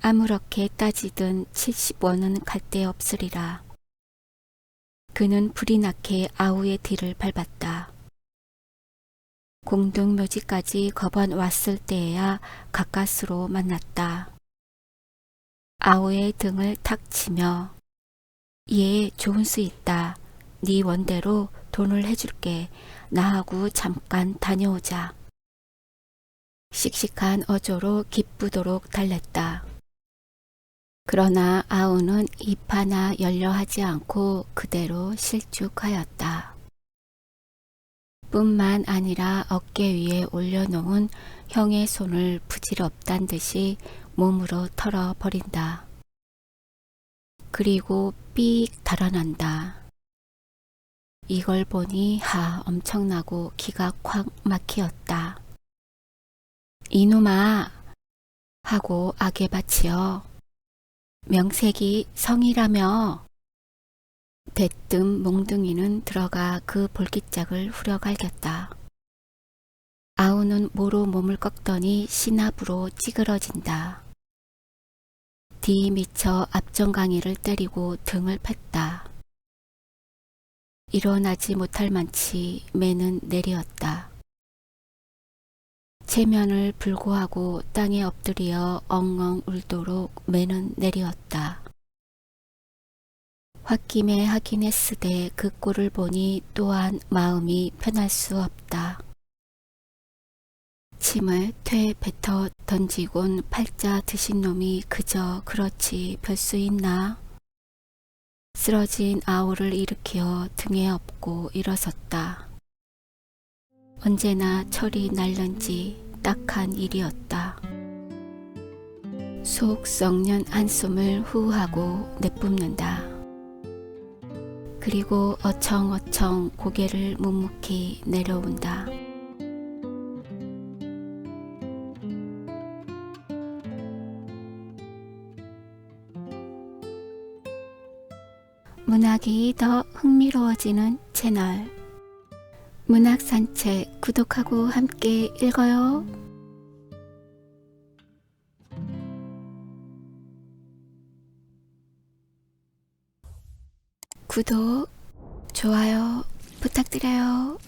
아무렇게 따지든 70원은 갈데 없으리라. 그는 불이 나게 아우의 뒤를 밟았다. 공동묘지까지 거번 왔을 때에야 가까스로 만났다. 아우의 등을 탁 치며 얘 좋은 수 있다. 네 원대로 돈을 해줄게. 나하고 잠깐 다녀오자. 씩씩한 어조로 기쁘도록 달랬다. 그러나 아우는 입 하나 열려 하지 않고 그대로 실죽하였다. 뿐만 아니라 어깨 위에 올려놓은 형의 손을 부질없단 듯이 몸으로 털어버린다. 그리고 삑 달아난다. 이걸 보니 엄청나고 기가 콱 막히었다. 이놈아 하고 악에 바치어 명색이 성이라며. 대뜸 몽둥이는 들어가 그 볼깃짝을 후려갈겼다. 아우는 모로 몸을 꺾더니 시납으로 찌그러진다. 뒤 미쳐 앞정강이를 때리고 등을 팼다. 일어나지 못할 만치 매는 내리었다. 체면을 불고하고 땅에 엎드려 엉엉 울도록 매는 내리었다. 홧김에 하긴 했으되 그 꼴을 보니 또한 마음이 편할 수 없다. 침을 퇴 뱉어 던지곤 팔자 드신 놈이 그저 그렇지 별 수 있나? 쓰러진 아우를 일으켜 등에 업고 일어섰다. 언제나 철이 날는지 딱한 일이었다. 속 썩는 한숨을 후하고 내뿜는다. 그리고 어청어청 고개를 묵묵히 내려온다. 문학이 더 흥미로워지는 채널 문학산책 구독하고 함께 읽어요. 구독, 좋아요 부탁드려요.